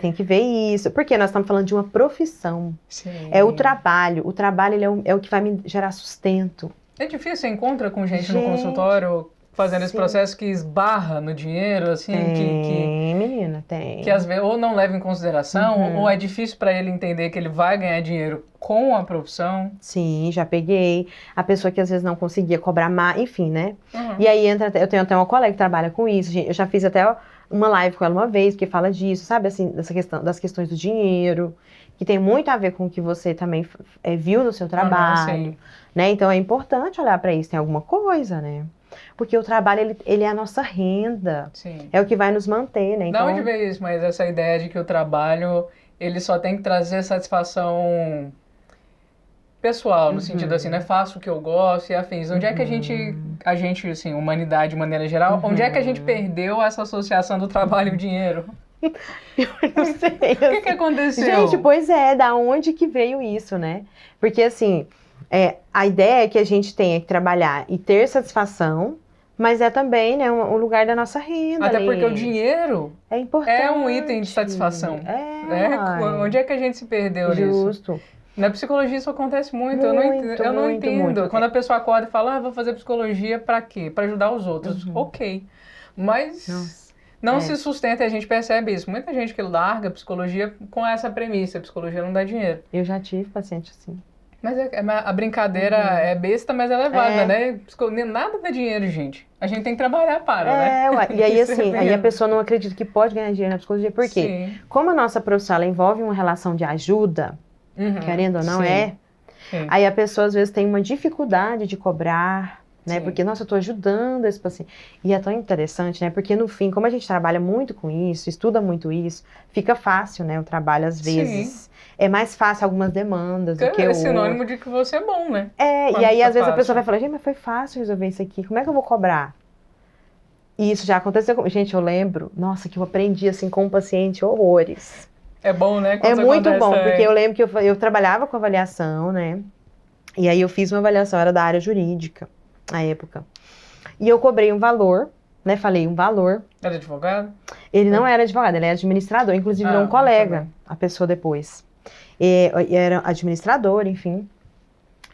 tem que ver isso. Porque nós estamos falando de uma profissão. Sim. É o trabalho. O trabalho, ele é o que vai me gerar sustento. É difícil, você encontra com gente no consultório fazendo esse processo que esbarra no dinheiro, assim, tem, menina, tem. Que às vezes ou não leva em consideração, ou é difícil para ele entender que ele vai ganhar dinheiro com a profissão. Sim, já peguei. A pessoa que às vezes não conseguia cobrar mais, enfim, né? E aí eu tenho até uma colega que trabalha com isso, eu já fiz até uma live com ela uma vez, que fala disso, sabe, assim, das questões do dinheiro, que tem muito a ver com o que você também viu no seu trabalho, né? Então é importante olhar para isso, tem alguma coisa, né? Porque o trabalho, ele é a nossa renda. Sim. É o que vai nos manter, né? Então, da onde veio isso? Mas essa ideia de que o trabalho, ele só tem que trazer satisfação pessoal, no sentido assim, não é fácil o que eu gosto e afins. Onde é que a gente, assim, humanidade de maneira geral, onde é que a gente perdeu essa associação do trabalho e o dinheiro? Eu não sei. O que aconteceu? Gente, pois da onde que veio isso, né? Porque, assim, a ideia é que a gente tenha que trabalhar e ter satisfação, mas é também, né, um lugar da nossa renda. Até porque o dinheiro é importante. É um item de satisfação. Onde é que a gente se perdeu nisso? Justo. Na psicologia isso acontece muito. Eu não entendo. Muito. Quando a pessoa acorda e fala, vou fazer psicologia pra quê? Pra ajudar os outros. Ok. Mas não se sustenta, e a gente percebe isso. Muita gente que larga a psicologia com essa premissa, a psicologia não dá dinheiro. Eu já tive paciente assim. Mas a brincadeira é besta, mas ela é válida, né? Nada dá dinheiro, gente. A gente tem que trabalhar para, né? Ué. E aí, assim, aí a pessoa não acredita que pode ganhar dinheiro na psicologia. Por quê? Sim. Como a nossa profissão ela envolve uma relação de ajuda, querendo ou não, aí a pessoa às vezes tem uma dificuldade de cobrar, né? Porque, nossa, eu tô ajudando esse paciente. E é tão interessante, né? Porque no fim, como a gente trabalha muito com isso, estuda muito isso, fica fácil, né? O trabalho às vezes. É mais fácil algumas demandas do que é sinônimo de que você é bom, né? E aí às vezes a pessoa vai falar, gente, mas foi fácil resolver isso aqui, como é que eu vou cobrar? E isso já aconteceu comigo. Gente, eu lembro, nossa, que eu aprendi assim com um paciente horrores. É bom, né? É muito bom, porque eu lembro que eu trabalhava com avaliação, né? E aí eu fiz uma avaliação, era da área jurídica, na época. E eu cobrei um valor, né? Falei um valor. Era advogado? Ele não era advogado, ele era administrador, inclusive virou um colega, a pessoa depois. E era administrador, enfim.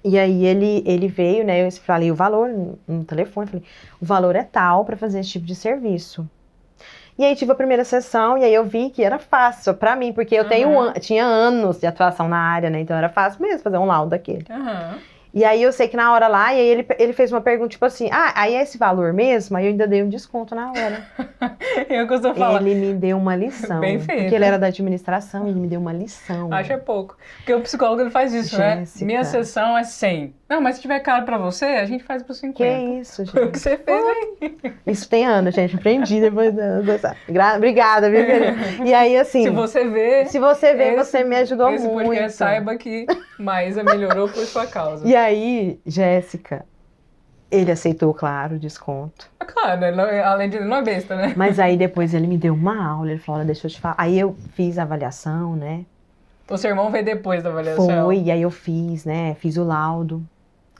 E aí ele veio, né? Eu falei o valor no telefone, falei, o valor é tal para fazer esse tipo de serviço. E aí tive a primeira sessão e aí eu vi que era fácil pra mim, porque eu tinha anos de atuação na área, né? Então era fácil mesmo fazer um laudo daquele. E aí eu sei que na hora lá, e aí ele fez uma pergunta, tipo assim, aí é esse valor mesmo? Aí eu ainda dei um desconto na hora. Eu costumo falar. Ele me deu uma lição. Bem feito. Porque ele era da administração, ele me deu uma lição. Acho pouco. Porque o psicólogo ele faz isso, Jéssica, né? Minha sessão é 100. Não, mas se tiver caro pra você, a gente faz por 50. Que isso, gente. Foi o que você fez aí. Isso tem anos, gente. Aprendi depois dessa. Obrigada, viu, querida? E aí, assim... Se você vê, você me ajudou esse muito. Porque saiba que Maísa melhorou por sua causa. E aí, Jéssica, ele aceitou, claro, o desconto. Claro, além de não é besta, né? Mas aí depois ele me deu uma aula, ele falou, olha, deixa eu te falar. Aí eu fiz a avaliação, né? O seu irmão veio depois da avaliação? Foi, e aí eu fiz, né? Fiz o laudo.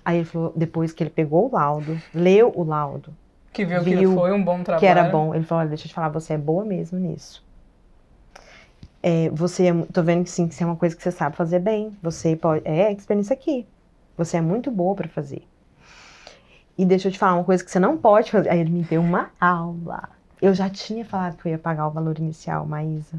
Aí ele falou, depois que ele pegou o laudo, leu o laudo. Que viu que foi um bom trabalho. Que era bom. Ele falou, olha, deixa eu te falar, você é boa mesmo nisso. Tô vendo que sim, que isso é uma coisa que você sabe fazer bem. Você pode, experiência aqui. Você é muito boa pra fazer. E deixa eu te falar uma coisa que você não pode fazer. Aí ele me deu uma aula. Eu já tinha falado que eu ia pagar o valor inicial, Maísa.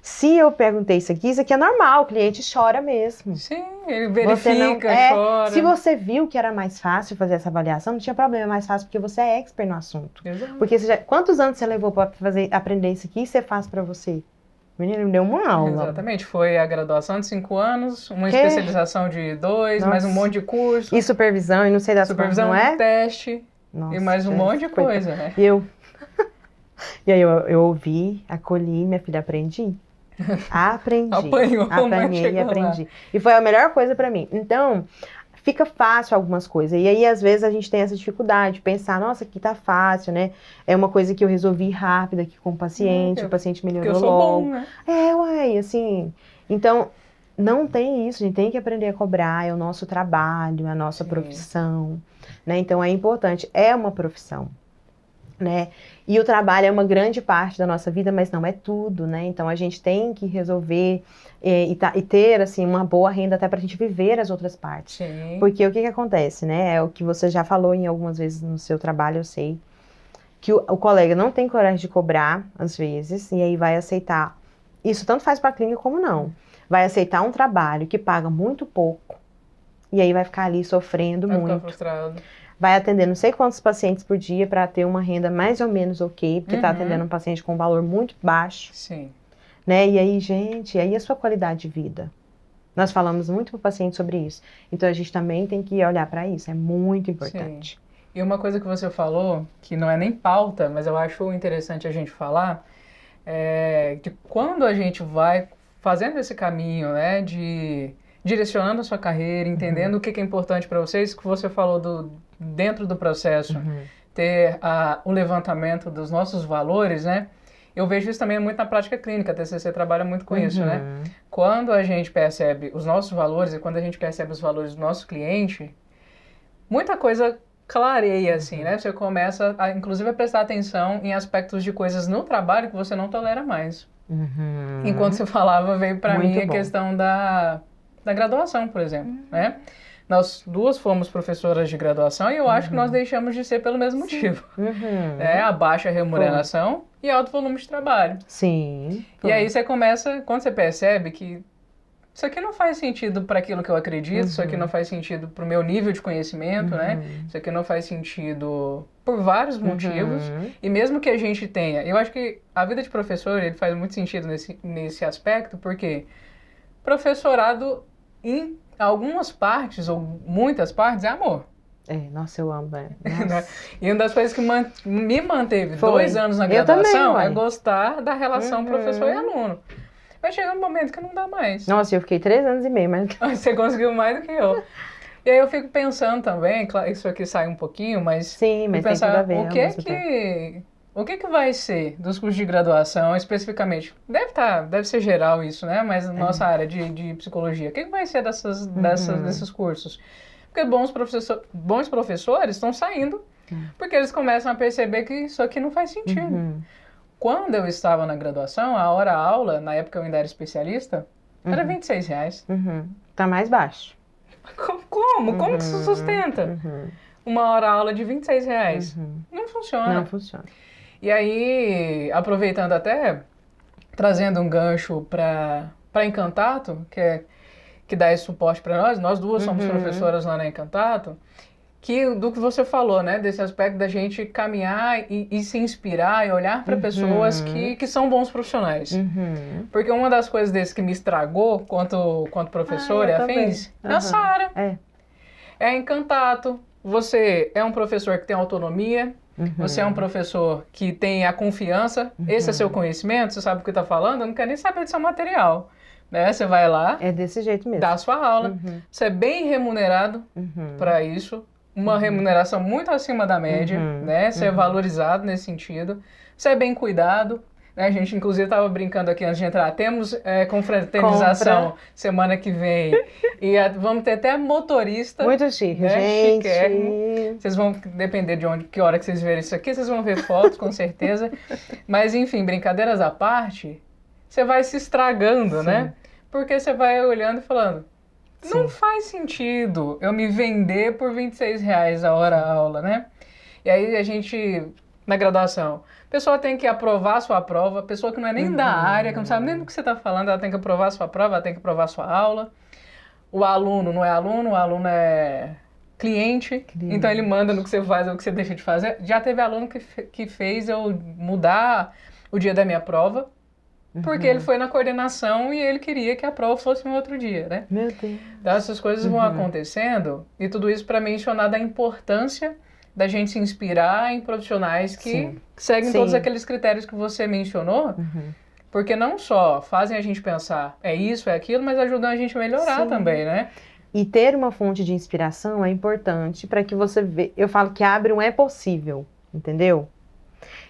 Se eu perguntei isso aqui é normal, o cliente chora mesmo. Sim, ele verifica, chora. Se você viu que era mais fácil fazer essa avaliação, não tinha problema, é mais fácil porque você é expert no assunto. Exato. Porque quantos anos você levou para aprender isso aqui e ser fácil para você? O menino me deu uma aula. Exatamente, foi a graduação de 5 anos, uma especialização de 2, mais um monte de curso. E supervisão, e não sei das supervisão, coisas, não é? Teste, e mais um monte de coisa, né? E aí eu ouvi, acolhi, minha filha, aprendi. Apanhei e aprendi. E foi a melhor coisa pra mim. Então, fica fácil algumas coisas. E aí, às vezes, a gente tem essa dificuldade de pensar, nossa, aqui tá fácil, né? É uma coisa que eu resolvi rápido aqui com o paciente melhorou eu sou logo. Bom, né? Assim. Então, não tem isso, a gente tem que aprender a cobrar, é o nosso trabalho, é a nossa profissão, né? Então, é importante, é uma profissão. Né? E o trabalho é uma grande parte da nossa vida, mas não é tudo, né? Então a gente tem que resolver e ter assim uma boa renda até para a gente viver as outras partes. Sim. Porque o que acontece, né? É o que você já falou em algumas vezes no seu trabalho, eu sei, que o colega não tem coragem de cobrar às vezes e aí vai aceitar. Isso tanto faz para a clínica como não. Vai aceitar um trabalho que paga muito pouco e aí vai ficar ali sofrendo muito. Vai ficar frustrado. Vai atender não sei quantos pacientes por dia para ter uma renda mais ou menos ok, porque está atendendo um paciente com um valor muito baixo. Sim. Né? E aí, gente, aí a sua qualidade de vida? Nós falamos muito para o paciente sobre isso. Então, a gente também tem que olhar para isso, é muito importante. Sim. E uma coisa que você falou, que não é nem pauta, mas eu acho interessante a gente falar, é de quando a gente vai fazendo esse caminho, né, de direcionando a sua carreira, entendendo o que é importante para vocês, que você falou dentro do processo, ter o levantamento dos nossos valores, né? Eu vejo isso também muito na prática clínica, a TCC trabalha muito com isso, né? Quando a gente percebe os nossos valores e quando a gente percebe os valores do nosso cliente, muita coisa clareia, assim, né? Você começa, inclusive, a prestar atenção em aspectos de coisas no trabalho que você não tolera mais. Enquanto você falava, veio para mim a questão da graduação, por exemplo, né? Nós duas fomos professoras de graduação e eu acho que nós deixamos de ser pelo mesmo motivo. A baixa remuneração e alto volume de trabalho. Sim. E aí você começa, quando você percebe que isso aqui não faz sentido para aquilo que eu acredito, isso aqui não faz sentido para o meu nível de conhecimento, né? Isso aqui não faz sentido por vários motivos. E mesmo que a gente tenha... Eu acho que a vida de professor, ele faz muito sentido nesse aspecto, porque professorado, em algumas partes, ou muitas partes, é amor. Nossa, eu amo, velho. E uma das coisas que me manteve 2 anos na graduação é gostar da relação professor e aluno. Vai chegar um momento que não dá mais. Nossa, eu fiquei 3 anos e meio, mas... Você conseguiu mais do que eu. E aí eu fico pensando também, claro, isso aqui sai um pouquinho, mas... Sim, mas tem tudo a ver. O que vai ser dos cursos de graduação, especificamente? Deve ser geral isso, né? Mas na nossa área de psicologia, o que vai ser desses cursos? Porque bons professores estão saindo, porque eles começam a perceber que isso aqui não faz sentido. Quando eu estava na graduação, a hora-aula, na época eu ainda era especialista, era R$26. Tá mais baixo. Como? Como que isso sustenta? Uma hora-aula de R$26. Não funciona. Não funciona. E aí, aproveitando até, trazendo um gancho para Encantato, que dá esse suporte para nós duas somos professoras lá na Encantato, do que você falou, né? Desse aspecto da gente caminhar e se inspirar e olhar para pessoas que são bons profissionais. Porque uma das coisas desse que me estragou quanto professora e afins é a Sara. É Encantato. Você é um professor que tem autonomia, você é um professor que tem a confiança, esse é seu conhecimento, você sabe o que está falando, eu não quero nem saber do seu material. Né? Você vai lá, é desse jeito mesmo. dá a sua aula, você é bem remunerado para isso, uma remuneração muito acima da média, né? Você é valorizado nesse sentido, você é bem cuidado, né? A gente inclusive estava brincando aqui antes de entrar, temos confraternização semana que vem e vamos ter até motorista. Muito chique, né? Gente. Chiquérrimo. Vocês vão depender de que hora que vocês verem isso aqui, vocês vão ver fotos com certeza, mas enfim, brincadeiras à parte, você vai se estragando, né? Porque você vai olhando e falando, não faz sentido eu me vender por R$26 a hora a aula, né? E aí a gente, na graduação, a pessoa tem que aprovar a sua prova, a pessoa que não é nem da área, que não sabe nem do que você está falando, ela tem que aprovar a sua prova, ela tem que aprovar a sua aula. O aluno não é aluno, o aluno é cliente, então ele manda no que você faz ou o que você deixa de fazer. Já teve aluno que fez eu mudar o dia da minha prova, porque ele foi na coordenação e ele queria que a prova fosse no outro dia, né? Meu Deus. Então essas coisas vão acontecendo e tudo isso para mencionar da importância da gente se inspirar em profissionais que seguem todos aqueles critérios que você mencionou, porque não só fazem a gente pensar é isso, é aquilo, mas ajudam a gente a melhorar também, né? E ter uma fonte de inspiração é importante para que você veja. Eu falo que abre um é possível, entendeu?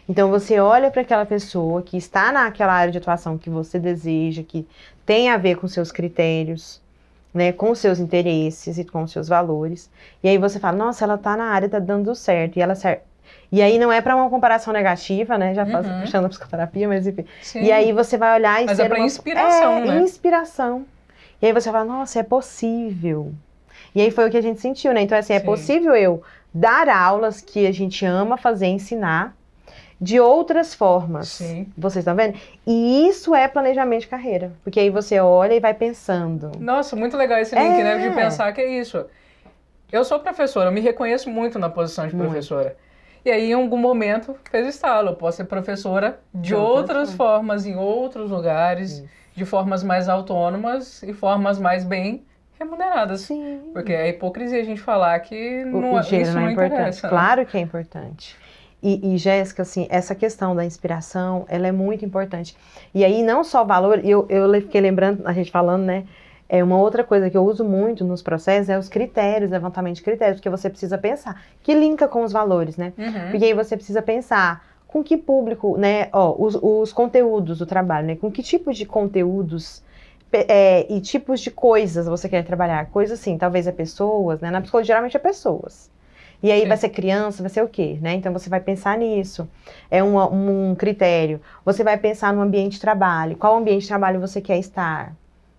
Então você olha para aquela pessoa que está naquela área de atuação que você deseja, que tem a ver com seus critérios, né, com seus interesses e com seus valores. E aí você fala, nossa, ela está na área, está dando certo. E aí não é para uma comparação negativa, né? Já faço puxando a psicoterapia, mas enfim. E aí você vai olhar e mas é para inspiração, né? Inspiração. E aí você fala, nossa, é possível. E aí foi o que a gente sentiu, né? Então, assim, é possível eu dar aulas que a gente ama fazer, ensinar, de outras formas. Vocês estão vendo? E isso é planejamento de carreira. Porque aí você olha e vai pensando. Nossa, muito legal esse link, né? De pensar que é isso. Eu sou professora, eu me reconheço muito na posição de professora. E aí, em algum momento, fez o estalo. Eu posso ser professora de outras formas, em outros lugares, de formas mais autônomas e formas mais bem remuneradas. Porque é hipocrisia a gente falar que isso não interessa. Claro que é importante. E Jéssica, assim, essa questão da inspiração, ela é muito importante. E aí, não só valor, eu fiquei lembrando, a gente falando, né? Uma outra coisa que eu uso muito nos processos é os critérios, levantamento de critérios, porque você precisa pensar, que linka com os valores, né? Porque aí você precisa pensar com que público, né? Os conteúdos do trabalho, né? Com que tipo de conteúdos e tipos de coisas você quer trabalhar. Coisas assim, talvez é pessoas, né? Na psicologia, geralmente é pessoas. E aí vai ser criança, vai ser o quê, né? Então você vai pensar nisso. É um critério. Você vai pensar no ambiente de trabalho. Qual ambiente de trabalho você quer estar?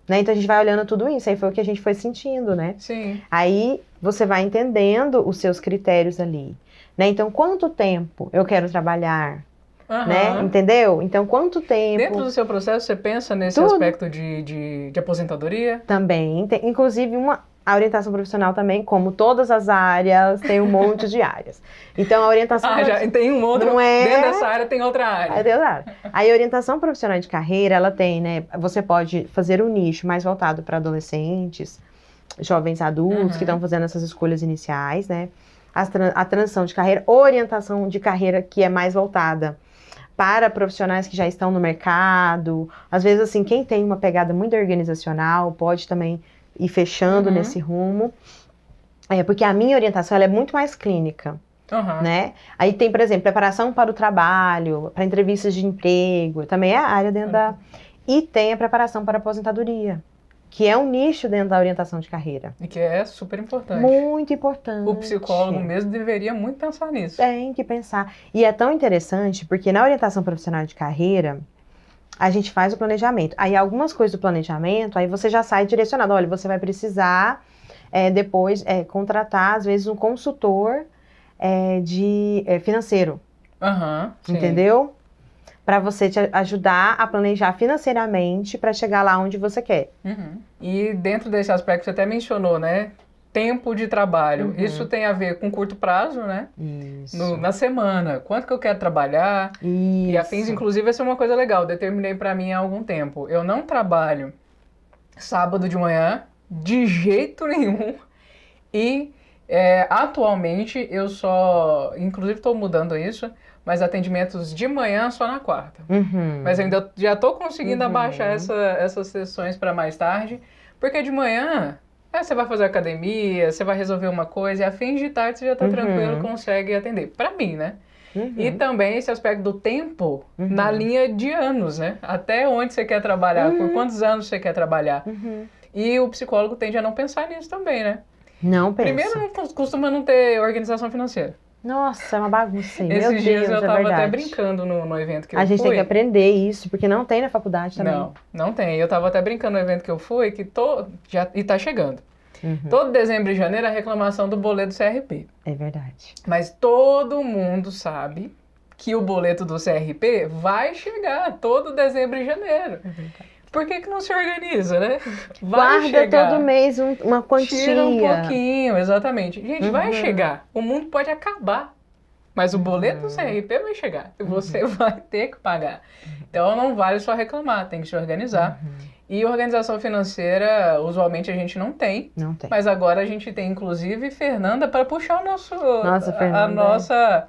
né? Então a gente vai olhando tudo isso, aí foi o que a gente foi sentindo, né? Sim. Aí você vai entendendo os seus critérios ali, né? Então, quanto tempo eu quero trabalhar, né? Entendeu? Então, quanto tempo... Dentro do seu processo, você pensa nesse aspecto de aposentadoria? Também. Inclusive, a orientação profissional também, como todas as áreas, tem um monte de áreas. Então, a orientação... já tem um outro... Dentro dessa área tem outra área. Aí, a orientação profissional de carreira, ela tem, né? Você pode fazer um nicho mais voltado para adolescentes, jovens adultos que estão fazendo essas escolhas iniciais, né? A transição de carreira, orientação de carreira que é mais voltada para profissionais que já estão no mercado. Às vezes, assim, quem tem uma pegada muito organizacional pode também ir fechando nesse rumo. Porque a minha orientação ela é muito mais clínica, né? Aí tem, por exemplo, preparação para o trabalho, para entrevistas de emprego, também é a área dentro da... E tem a preparação para a aposentadoria, que é um nicho dentro da orientação de carreira. E que é super importante. Muito importante. O psicólogo mesmo deveria muito pensar nisso. Tem que pensar. E é tão interessante, porque na orientação profissional de carreira, a gente faz o planejamento. Aí algumas coisas do planejamento, aí você já sai direcionado. Olha, você vai precisar depois contratar, às vezes, um consultor financeiro. Entendeu? Para você te ajudar a planejar financeiramente para chegar lá onde você quer. E dentro desse aspecto, você até mencionou, né? Tempo de trabalho. Isso tem a ver com curto prazo, né? Isso. Na semana. Quanto que eu quero trabalhar? Isso. E afins, inclusive, essa é uma coisa legal. Determinei para mim há algum tempo. Eu não trabalho sábado de manhã, de jeito nenhum. E atualmente eu só... Inclusive, estou mudando isso. Mas atendimentos de manhã só na quarta. Mas eu ainda já estou conseguindo abaixar essas sessões para mais tarde, porque de manhã você vai fazer academia, você vai resolver uma coisa, e a fim de tarde você já está tranquilo, consegue atender. Para mim, né? E também esse aspecto do tempo na linha de anos, né? Até onde você quer trabalhar, por quantos anos você quer trabalhar. E o psicólogo tende a não pensar nisso também, né? Não pensa. Primeiro, costuma não ter organização financeira. Nossa, é uma bagunça aí. Esses dias eu tava até brincando no evento que eu fui. A gente tem que aprender isso, porque não tem na faculdade também. Não tem. Eu tava até brincando no evento que eu fui, e tá chegando. Todo dezembro e janeiro a reclamação do boleto do CRP. É verdade. Mas todo mundo sabe que o boleto do CRP vai chegar todo dezembro e janeiro. É verdade. Por que não se organiza, né? Guarda todo mês uma quantia. Tira um pouquinho, exatamente. Gente, vai chegar. O mundo pode acabar. Mas o boleto do CRP vai chegar. E você vai ter que pagar. Então não vale só reclamar, tem que se organizar. E organização financeira, usualmente a gente não tem. Não tem. Mas agora a gente tem, inclusive, Fernanda para puxar a nossa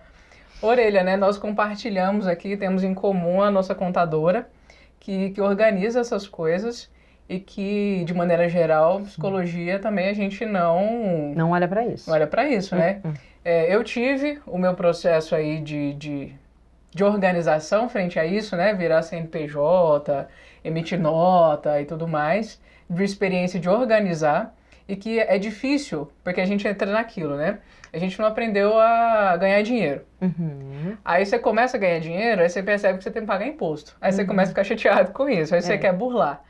orelha, né? Nós compartilhamos aqui, temos em comum a nossa contadora, que organiza essas coisas e que, de maneira geral, psicologia também a gente não olha para isso. Não olha para isso, né? Eu tive o meu processo aí de organização frente a isso, né? Virar CNPJ, emitir nota e tudo mais, de experiência de organizar, e que é difícil, porque a gente entra naquilo, né? A gente não aprendeu a ganhar dinheiro. Aí você começa a ganhar dinheiro, aí você percebe que você tem que pagar imposto. Aí você começa a ficar chateado com isso, aí você quer burlar.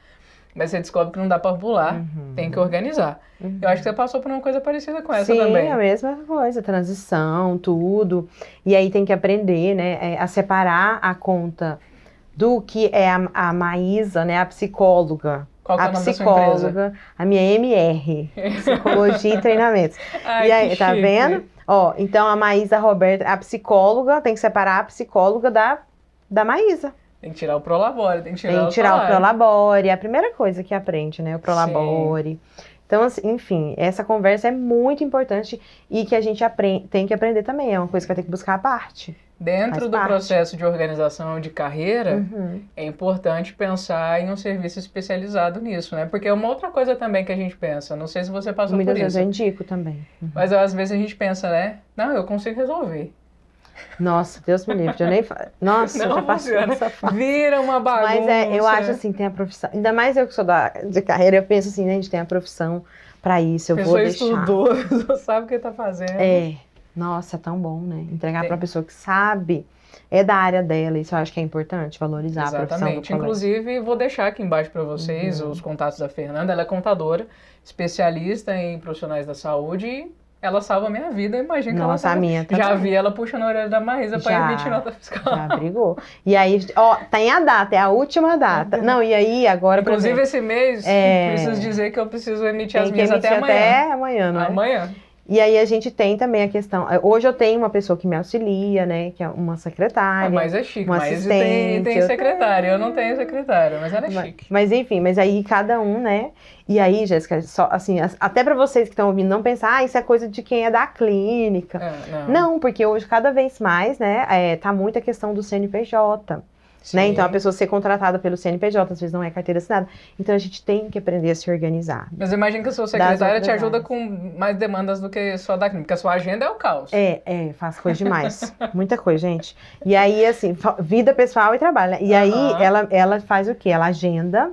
Mas você descobre que não dá para burlar, tem que organizar. Eu acho que você passou por uma coisa parecida com essa também. Sim, a mesma coisa, transição, tudo. E aí tem que aprender, né, a separar a conta do que é a Maísa, né, a psicóloga. Qual que é o nome da sua empresa? A minha MR, Psicologia e Treinamentos. Ai, e aí, que tá chique. vendo? Ó, então a Maísa Roberta, a psicóloga, tem que separar a psicóloga da Maísa. Tem que tirar o Prolabore, tem que tirar o Prolabore, é a primeira coisa que aprende, né? O Prolabore. Então, assim, enfim, essa conversa é muito importante e que a gente tem que aprender também. É uma coisa que vai ter que buscar à parte. Dentro do processo de organização de carreira, é importante pensar em um serviço especializado nisso, né? Porque é uma outra coisa também que a gente pensa, não sei se você passou por isso. Muitas vezes eu indico também. Mas às vezes a gente pensa, né? Não, eu consigo resolver. Nossa, Deus me livre, eu nem falo. Nossa, não, já passou essa fase. Vira uma bagunça. Mas eu acho assim, tem a profissão, ainda mais eu que sou de carreira, eu penso assim, né, a gente tem a profissão pra isso, eu vou deixar. A pessoa estudou, sabe o que tá fazendo. Nossa, é tão bom, né? Entregar pra pessoa que sabe. é da área dela, isso eu acho que é importante, valorizar a profissão do colega. Exatamente. Inclusive, vou deixar aqui embaixo para vocês os contatos da Fernanda. Ela é contadora, especialista em profissionais da saúde e ela salva a minha vida. Imagina que Nossa, ela a minha também. já vi ela puxando a orelha da Maísa para emitir nota fiscal. Já brigou. E aí, ó, tem a data, é a última data. Não, e aí agora... Inclusive, esse mês, preciso dizer que eu preciso emitir as minhas até amanhã. Até amanhã, não é? Amanhã. E aí a gente tem também a questão... Hoje eu tenho uma pessoa que me auxilia, né? Que é uma secretária. Mas é chique, uma mas assistente. tem secretária. Eu não tenho secretária, mas ela é chique. Mas enfim, mas aí cada um, né? E aí, Jéssica, só assim, até para vocês que estão ouvindo, não pensar, isso é coisa de quem é da clínica. Não, porque hoje cada vez mais, né? Tá muita questão do CNPJ. Né? Então, a pessoa ser contratada pelo CNPJ, às vezes não é carteira assinada. Então, a gente tem que aprender a se organizar. Mas imagina que a sua secretária te ajuda com mais demandas do que só da clínica, porque a sua agenda é o caos. Faz coisa demais. Muita coisa, gente. E aí, assim, vida pessoal e trabalho, né? E aí, ela faz o quê? Ela agenda,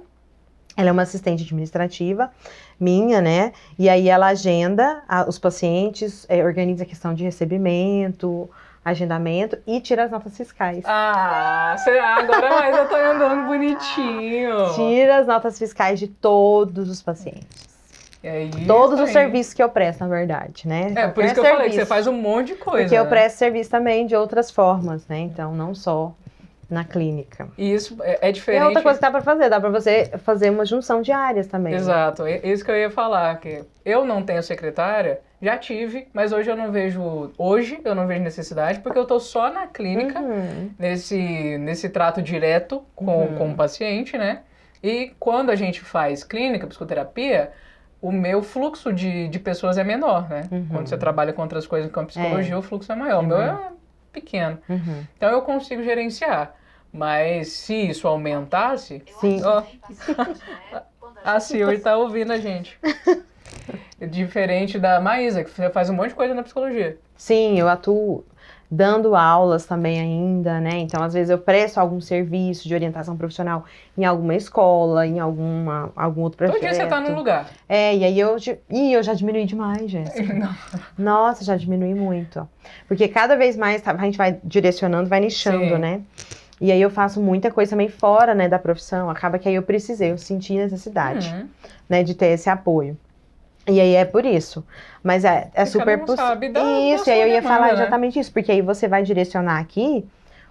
ela é uma assistente administrativa minha, né? E aí, ela agenda os pacientes, organiza a questão de recebimento, agendamento e tira as notas fiscais. Agora mais eu tô andando bonitinho. Tira as notas fiscais de todos os pacientes. Todos os serviços que eu presto, na verdade, né? Por isso que eu falei que você faz um monte de coisa. Porque eu presto serviço também de outras formas, né? Então, não só na clínica. E isso é diferente. É outra coisa que dá pra você fazer uma junção de áreas também. Exato, é isso que eu ia falar, que eu não tenho secretária, já tive, mas hoje eu não vejo necessidade, porque eu tô só na clínica, nesse trato direto com o paciente, né? E quando a gente faz clínica, psicoterapia, o meu fluxo de pessoas é menor, né? Quando você trabalha com outras coisas com a psicologia, o fluxo é maior. O meu é pequeno. Então eu consigo gerenciar. Mas se isso aumentasse... Sim. A Silvia tá ouvindo a gente. Diferente da Maísa, que faz um monte de coisa na psicologia. Sim, eu atuo dando aulas também ainda, né? Então, às vezes eu presto algum serviço de orientação profissional em alguma escola, em algum outro projeto. Todo dia você tá num lugar. E aí eu já diminui demais, Jéssica. Nossa, já diminui muito. Porque cada vez mais a gente vai direcionando, vai nichando, né? E aí eu faço muita coisa também fora, né, da profissão. Acaba que aí eu senti necessidade, né, de ter esse apoio. E aí é por isso. Mas é super possível. Isso, e aí eu ia falar exatamente isso, porque aí você vai direcionar aqui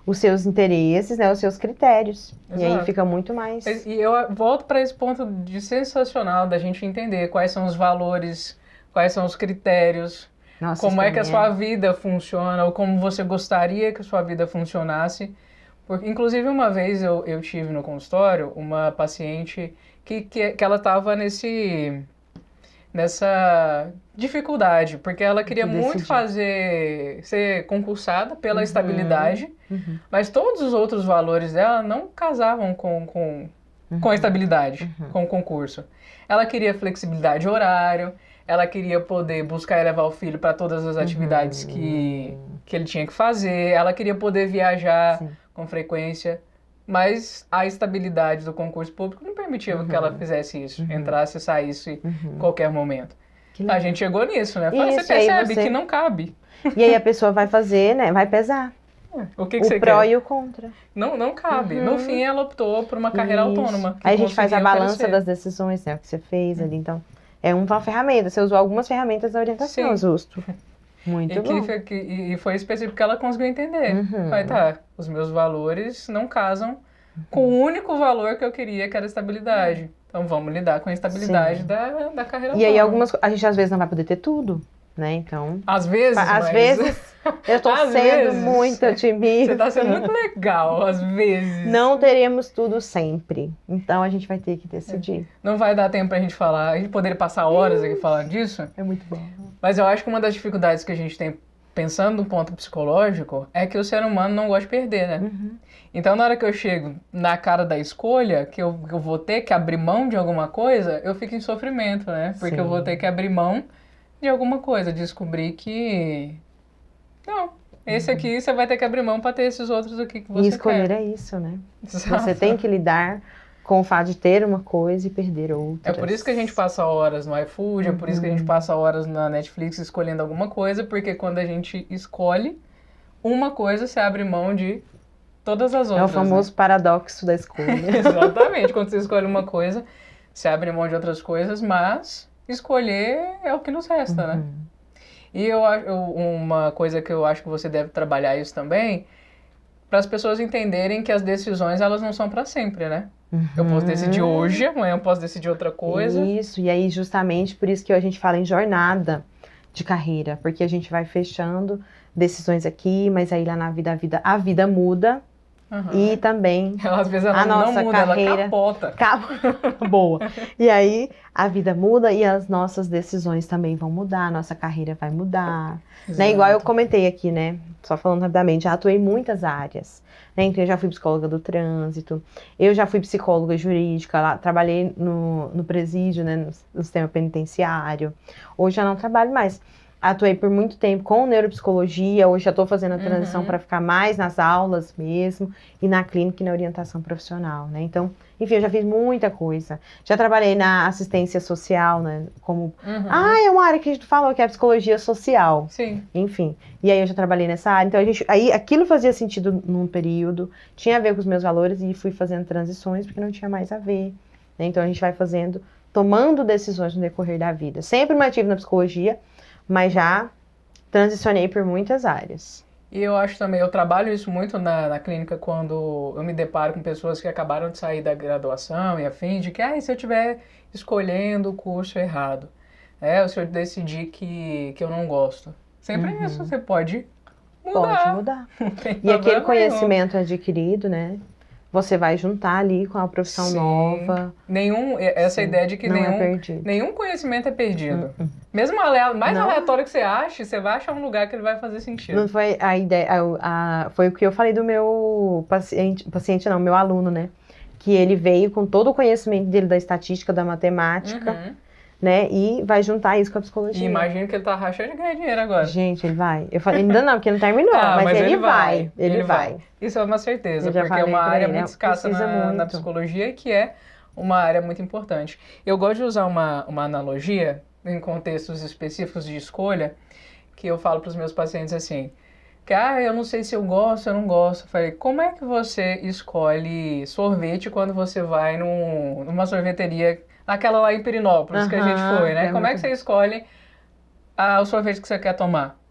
os seus interesses, né, os seus critérios. Exato. E aí fica muito mais... E eu volto para esse ponto de sensacional da gente entender quais são os valores, quais são os critérios, como é que a sua vida funciona, ou como você gostaria que a sua vida funcionasse. Porque, inclusive, uma vez eu tive no consultório uma paciente que ela estava nessa dificuldade, porque ela queria muito ser concursada pela estabilidade, mas todos os outros valores dela não casavam com a estabilidade, com o concurso. Ela queria flexibilidade de horário, ela queria poder buscar e levar o filho para todas as atividades que ele tinha que fazer, ela queria poder viajar com frequência, mas a estabilidade do concurso público não permitia que ela fizesse isso, entrasse e saísse em qualquer momento. A gente chegou nisso, né? Você percebe que não cabe. E aí a pessoa vai fazer, né? Vai pesar. O que você quer? O pró e o contra. Não cabe. No fim, ela optou por uma carreira autônoma. Aí a gente faz a balança das decisões, né? O que você fez ali, então... É uma ferramenta. Você usou algumas ferramentas da orientação, justo. Muito bom. E foi específico que ela conseguiu entender. Mas os meus valores não casam com o único valor que eu queria, que era a estabilidade. Então vamos lidar com a estabilidade da carreira autônoma. E aí a gente às vezes não vai poder ter tudo, né? Então... Às vezes, eu tô sendo muito otimista. Você tá sendo muito legal, às vezes. Não teremos tudo sempre. Então a gente vai ter que decidir. Não vai dar tempo pra gente falar. A gente poderia passar horas aqui falando disso. É muito bom. Mas eu acho que uma das dificuldades que a gente tem, pensando no ponto psicológico, é que o ser humano não gosta de perder, né? Então, na hora que eu chego na cara da escolha, que eu vou ter que abrir mão de alguma coisa, eu fico em sofrimento, né? Porque eu vou ter que abrir mão de alguma coisa, descobrir que... Não, esse aqui você vai ter que abrir mão para ter esses outros aqui que você quer. E escolher é isso, né? Exato. Você tem que lidar com o fato de ter uma coisa e perder outra. É por isso que a gente passa horas no iFood, é por isso que a gente passa horas na Netflix escolhendo alguma coisa, porque quando a gente escolhe, uma coisa, você abre mão de todas as outras. É o famoso paradoxo da escolha. Exatamente. Quando você escolhe uma coisa, você abre mão de outras coisas, mas escolher é o que nos resta, né? E uma coisa que eu acho que você deve trabalhar isso também, para as pessoas entenderem que as decisões, elas não são para sempre, né? Eu posso decidir hoje, amanhã eu posso decidir outra coisa. Isso, e aí justamente por isso que a gente fala em jornada de carreira, porque a gente vai fechando decisões aqui, mas aí lá na vida, a vida muda. E também às vezes ela não muda, carreira, ela capota. Boa. E aí a vida muda e as nossas decisões também vão mudar, a nossa carreira vai mudar. Né? Igual eu comentei aqui, né? Só falando rapidamente, já atuei em muitas áreas. Né? Então eu já fui psicóloga do trânsito, eu já fui psicóloga jurídica, lá, trabalhei no presídio, né? No sistema penitenciário. Hoje já não trabalho mais. Atuei por muito tempo com neuropsicologia, hoje já estou fazendo a transição para ficar mais nas aulas mesmo, e na clínica e na orientação profissional, né? Então, enfim, eu já fiz muita coisa. Já trabalhei na assistência social, né? Como, é uma área que a gente falou, que é a psicologia social. Sim. Enfim, e aí eu já trabalhei nessa área, então aí aquilo fazia sentido num período, tinha a ver com os meus valores, e fui fazendo transições porque não tinha mais a ver, né? Então a gente vai tomando decisões no decorrer da vida. Sempre me mantive na psicologia, mas já transicionei por muitas áreas. E eu acho também, eu trabalho isso muito na clínica quando eu me deparo com pessoas que acabaram de sair da graduação e afim, de que, se eu estiver escolhendo o curso errado, ou se eu decidir que eu não gosto. Sempre isso, você pode mudar. Pode mudar. E aquele conhecimento adquirido, né? Você vai juntar ali com a profissão nova. Essa ideia de que nenhum conhecimento é perdido. Mesmo mais aleatório que você ache, você vai achar um lugar que ele vai fazer sentido. Não foi a ideia, foi o que eu falei do meu meu aluno, né? Que ele veio com todo o conhecimento dele da estatística, da matemática, né? E vai juntar isso com a psicologia. E imagino que ele tá rachando de ganhar dinheiro agora. Gente, ele vai. Eu falei, ainda não, porque não terminou, mas ele vai. Ele vai. Isso é uma certeza, porque é uma área muito escassa na psicologia, que é uma área muito importante. Eu gosto de usar uma analogia em contextos específicos de escolha, que eu falo para os meus pacientes assim, que eu não sei se eu gosto, eu não gosto. Eu falei, como é que você escolhe sorvete quando você vai numa sorveteria, aquela lá em Pirinópolis que a gente foi, né? Como é que você escolhe o sorvete que você quer tomar?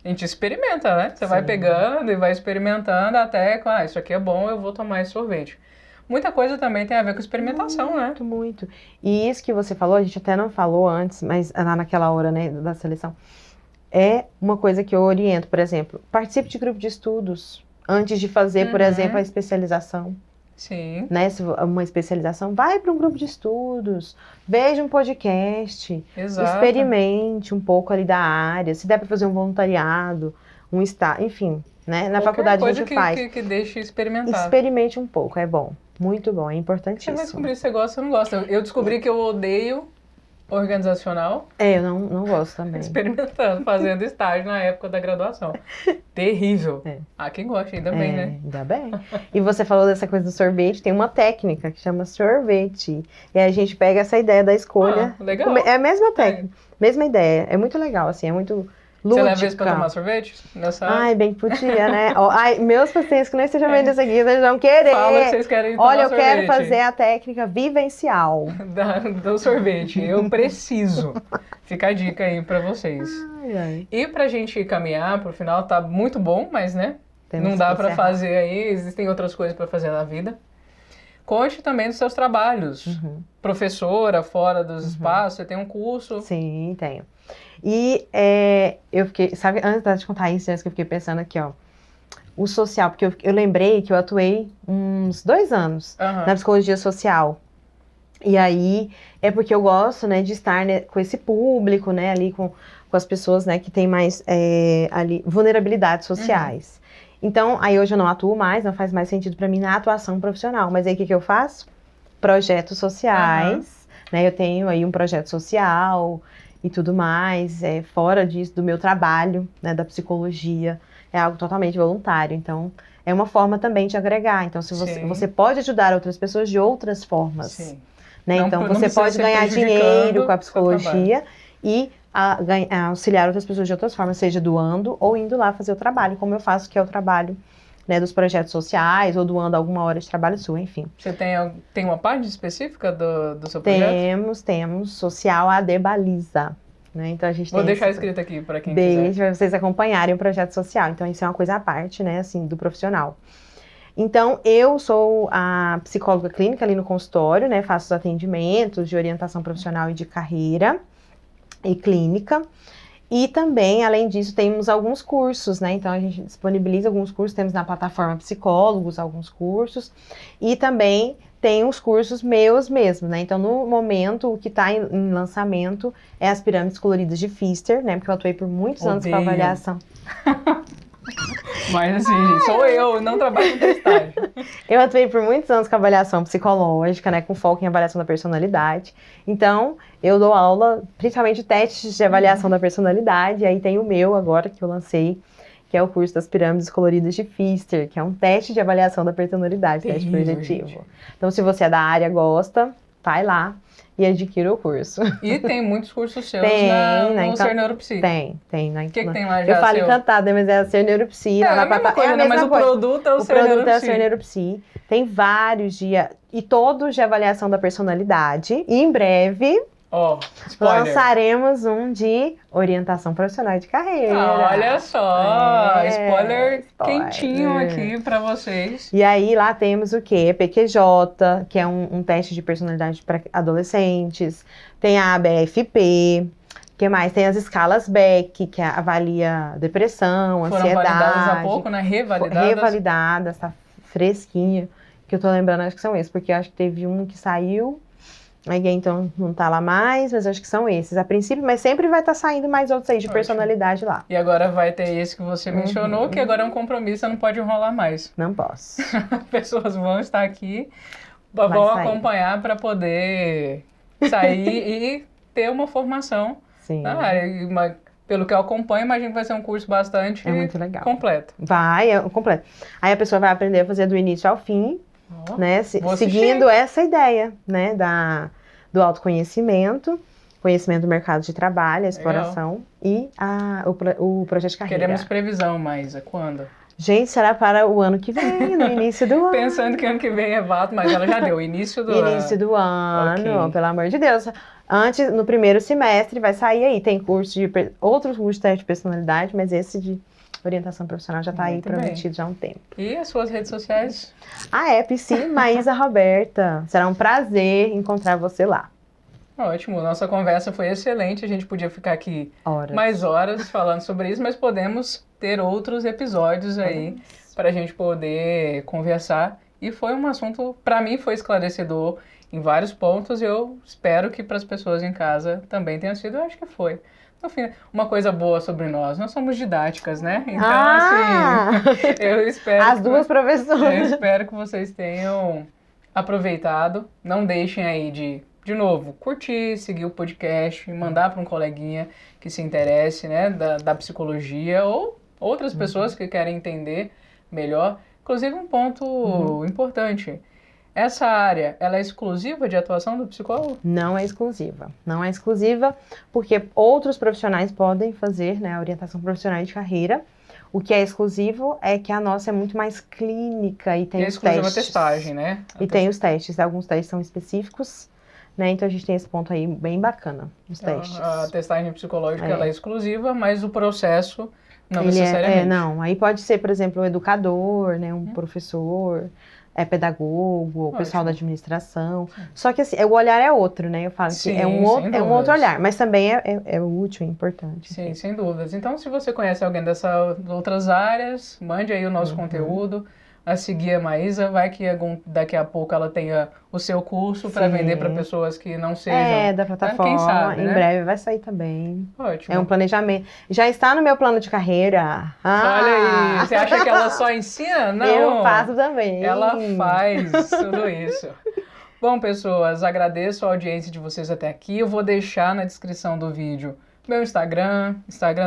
A gente experimenta, né? Você vai pegando e vai experimentando até que, isso aqui é bom, eu vou tomar esse sorvete. Muita coisa também tem a ver com experimentação, né? Muito. E isso que você falou, a gente até não falou antes, mas lá naquela hora, né, da seleção, é uma coisa que eu oriento, por exemplo, participe de grupo de estudos antes de fazer, por exemplo, a especialização. Sim. Né? Se uma especialização, vai para um grupo de estudos, veja um podcast, experimente um pouco ali da área, se der para fazer um voluntariado, um estágio, enfim, né? Na faculdade a gente faz. Que deixe experimentar. Experimente um pouco, é bom, muito bom, é importantíssimo. Você vai descobrir se você gosta ou não gosta. Eu descobri que eu odeio organizacional. Eu não gosto também. Experimentando, fazendo estágio na época da graduação. Terrível. Há quem goste, ainda bem, né? Ainda bem. E você falou dessa coisa do sorvete, tem uma técnica que chama sorvete. E aí a gente pega essa ideia da escolha. Legal. É a mesma técnica, mesma ideia. É muito legal, assim, é muito lúdica. Você leva isso pra tomar sorvete? Bem que podia, né? Meus pacientes que não estejam vendo isso aqui, eles vão querer. Fala que vocês querem tomar sorvete. Olha, eu quero fazer a técnica vivencial. Do sorvete. Eu preciso. Fica a dica aí pra vocês. E pra gente caminhar pro final, tá muito bom, mas, né? Não dá pra fazer aí, existem outras coisas pra fazer na vida. Conte também dos seus trabalhos. Professora, fora dos espaços, você tem um curso? Sim, tenho. E eu fiquei, sabe, antes de contar isso, que eu fiquei pensando aqui, ó, o social, porque eu lembrei que eu atuei uns 2 anos na psicologia social. E aí, é porque eu gosto, né, de estar, né, com esse público, né, ali com as pessoas, né, que tem mais, ali, vulnerabilidades sociais. Então, aí hoje eu não atuo mais, não faz mais sentido para mim na atuação profissional. Mas aí o que eu faço? Projetos sociais, né, eu tenho aí um projeto social e tudo mais, fora disso, do meu trabalho, né, da psicologia, é algo totalmente voluntário. Então, é uma forma também de agregar. Então, se você pode ajudar outras pessoas de outras formas. Né? Então, você pode ganhar dinheiro com a psicologia e auxiliar outras pessoas de outras formas, seja doando ou indo lá fazer o trabalho, como eu faço, que é o trabalho, né, dos projetos sociais, ou doando alguma hora de trabalho sua, enfim. Você tem uma parte específica do seu projeto? Temos, Social AD Baliza. Né? Então a gente Vou deixar escrito aqui para quem quiser. Deixa para vocês acompanharem o projeto social. Então isso é uma coisa à parte, né, assim, do profissional. Então eu sou a psicóloga clínica ali no consultório, né, faço os atendimentos de orientação profissional e de carreira e clínica. E também, além disso, temos alguns cursos, né? Então, a gente disponibiliza alguns cursos, temos na plataforma Psicólogos alguns cursos, e também tem os cursos meus mesmo, né? Então, no momento, o que está em lançamento é as pirâmides coloridas de Pfister, né? Porque eu atuei por muitos anos com avaliação. Mas assim, sou eu, não trabalho com testagem. Eu atuei por muitos anos com avaliação psicológica, né, com foco em avaliação da personalidade. Então, eu dou aula, principalmente testes de avaliação da personalidade. E aí tem o meu agora, que eu lancei, que é o curso das pirâmides coloridas de Pfister, que é um teste de avaliação da personalidade, teste projetivo. Gente. Então, se você é da área, gosta, vai lá e adquira o curso. E tem muitos cursos seus no Ser Neuropsi. Tem. O que tem lá já? Eu falo encantada, mas é a Ser Neuropsi. É a mesma coisa, né? Mas o produto é o Ser Neuropsi. O produto é o Ser Neuropsi. Tem vários dias, e todos de avaliação da personalidade. E em breve, lançaremos um de orientação profissional de carreira. Olha só, spoiler quentinho aqui para vocês. E aí lá temos o quê? PQJ, que é um teste de personalidade para adolescentes. Tem a ABFP. O que mais? Tem as escalas Beck, que avalia depressão, ansiedade. Foram validadas há pouco, né? Revalidadas, tá fresquinha. Que eu tô lembrando, acho que são esses, porque eu acho que teve um que saiu. Aí então não tá lá mais, mas acho que são esses a princípio, mas sempre vai estar saindo mais outros aí de personalidade lá. E agora vai ter esse que você mencionou, que agora é um compromisso, não pode enrolar mais. Não posso. Pessoas vão estar aqui, vão acompanhar para poder sair e ter uma formação na área. Pelo que eu acompanho, imagino que vai ser um curso bastante muito legal. Completo. Vai, completo. Aí a pessoa vai aprender a fazer do início ao fim, né, seguindo essa ideia, né, do autoconhecimento, conhecimento do mercado de trabalho, a exploração e o projeto de carreira. Queremos previsão, Maísa, quando? Gente, será para o ano que vem, no início do ano. Pensando que ano que vem é vato, mas ela já deu, início do ano. Início do ano, pelo amor de Deus. Antes, no primeiro semestre, vai sair aí, tem outros cursos de teste de personalidade, mas esse de orientação profissional já está aí prometido já há um tempo. E as suas redes sociais? Psi Maísa Roberta. Será um prazer encontrar você lá. Ótimo, nossa conversa foi excelente. A gente podia ficar aqui mais horas falando sobre isso, mas podemos ter outros episódios aí para a gente poder conversar. E foi um assunto, para mim, foi esclarecedor em vários pontos. E eu espero que para as pessoas em casa também tenha sido. Eu acho que foi. No fim, uma coisa boa sobre nós somos didáticas, né? Então, assim, eu espero... As duas professoras. Eu espero que vocês tenham aproveitado. Não deixem aí de novo, curtir, seguir o podcast, mandar para um coleguinha que se interesse, né, da psicologia ou outras pessoas que querem entender melhor. Inclusive, um ponto importante. Essa área, ela é exclusiva de atuação do psicólogo? Não é exclusiva. Não é exclusiva porque outros profissionais podem fazer, né, a orientação profissional de carreira. O que é exclusivo é que a nossa é muito mais clínica e tem os testes. É exclusiva a testagem, né? Tem os testes. Alguns testes são específicos, né? Então a gente tem esse ponto aí bem bacana, os testes. A testagem psicológica ela é exclusiva, mas o processo não necessariamente. Não, aí pode ser, por exemplo, um educador, né, um professor... pedagogo, o pessoal da administração. Só que assim, o olhar é outro, né? Eu falo que é um outro olhar, mas também é útil, é importante. Sim, sem dúvidas. Então, se você conhece alguém dessas outras áreas, mande aí o nosso conteúdo, a seguir a Maísa, vai que daqui a pouco ela tenha o seu curso para vender para pessoas que não sejam... da plataforma, quem sabe, em breve vai sair também. Ótimo. É um planejamento. Já está no meu plano de carreira. Olha aí, você acha que ela só ensina? Não. Eu faço também. Ela faz tudo isso. Bom, pessoas, agradeço a audiência de vocês até aqui. Eu vou deixar na descrição do vídeo meu Instagram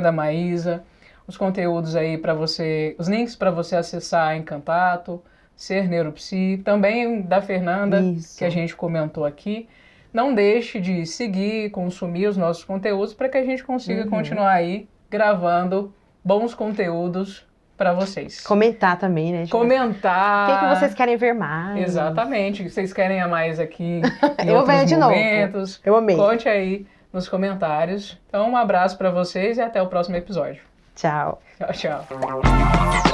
da Maísa, os conteúdos aí para você, os links para você acessar em contato, Ser Neuropsi, também da Fernanda, que a gente comentou aqui. não deixe de seguir, consumir os nossos conteúdos para que a gente consiga continuar aí gravando bons conteúdos para vocês. Comentar também, né? Comentar. O que vocês querem ver mais? Exatamente. Vocês querem a mais aqui em Eu outros venho de momentos? novo. Eu amei. Conte aí nos comentários. Então, um abraço para vocês e até o próximo episódio. Tchau. Tchau, tchau.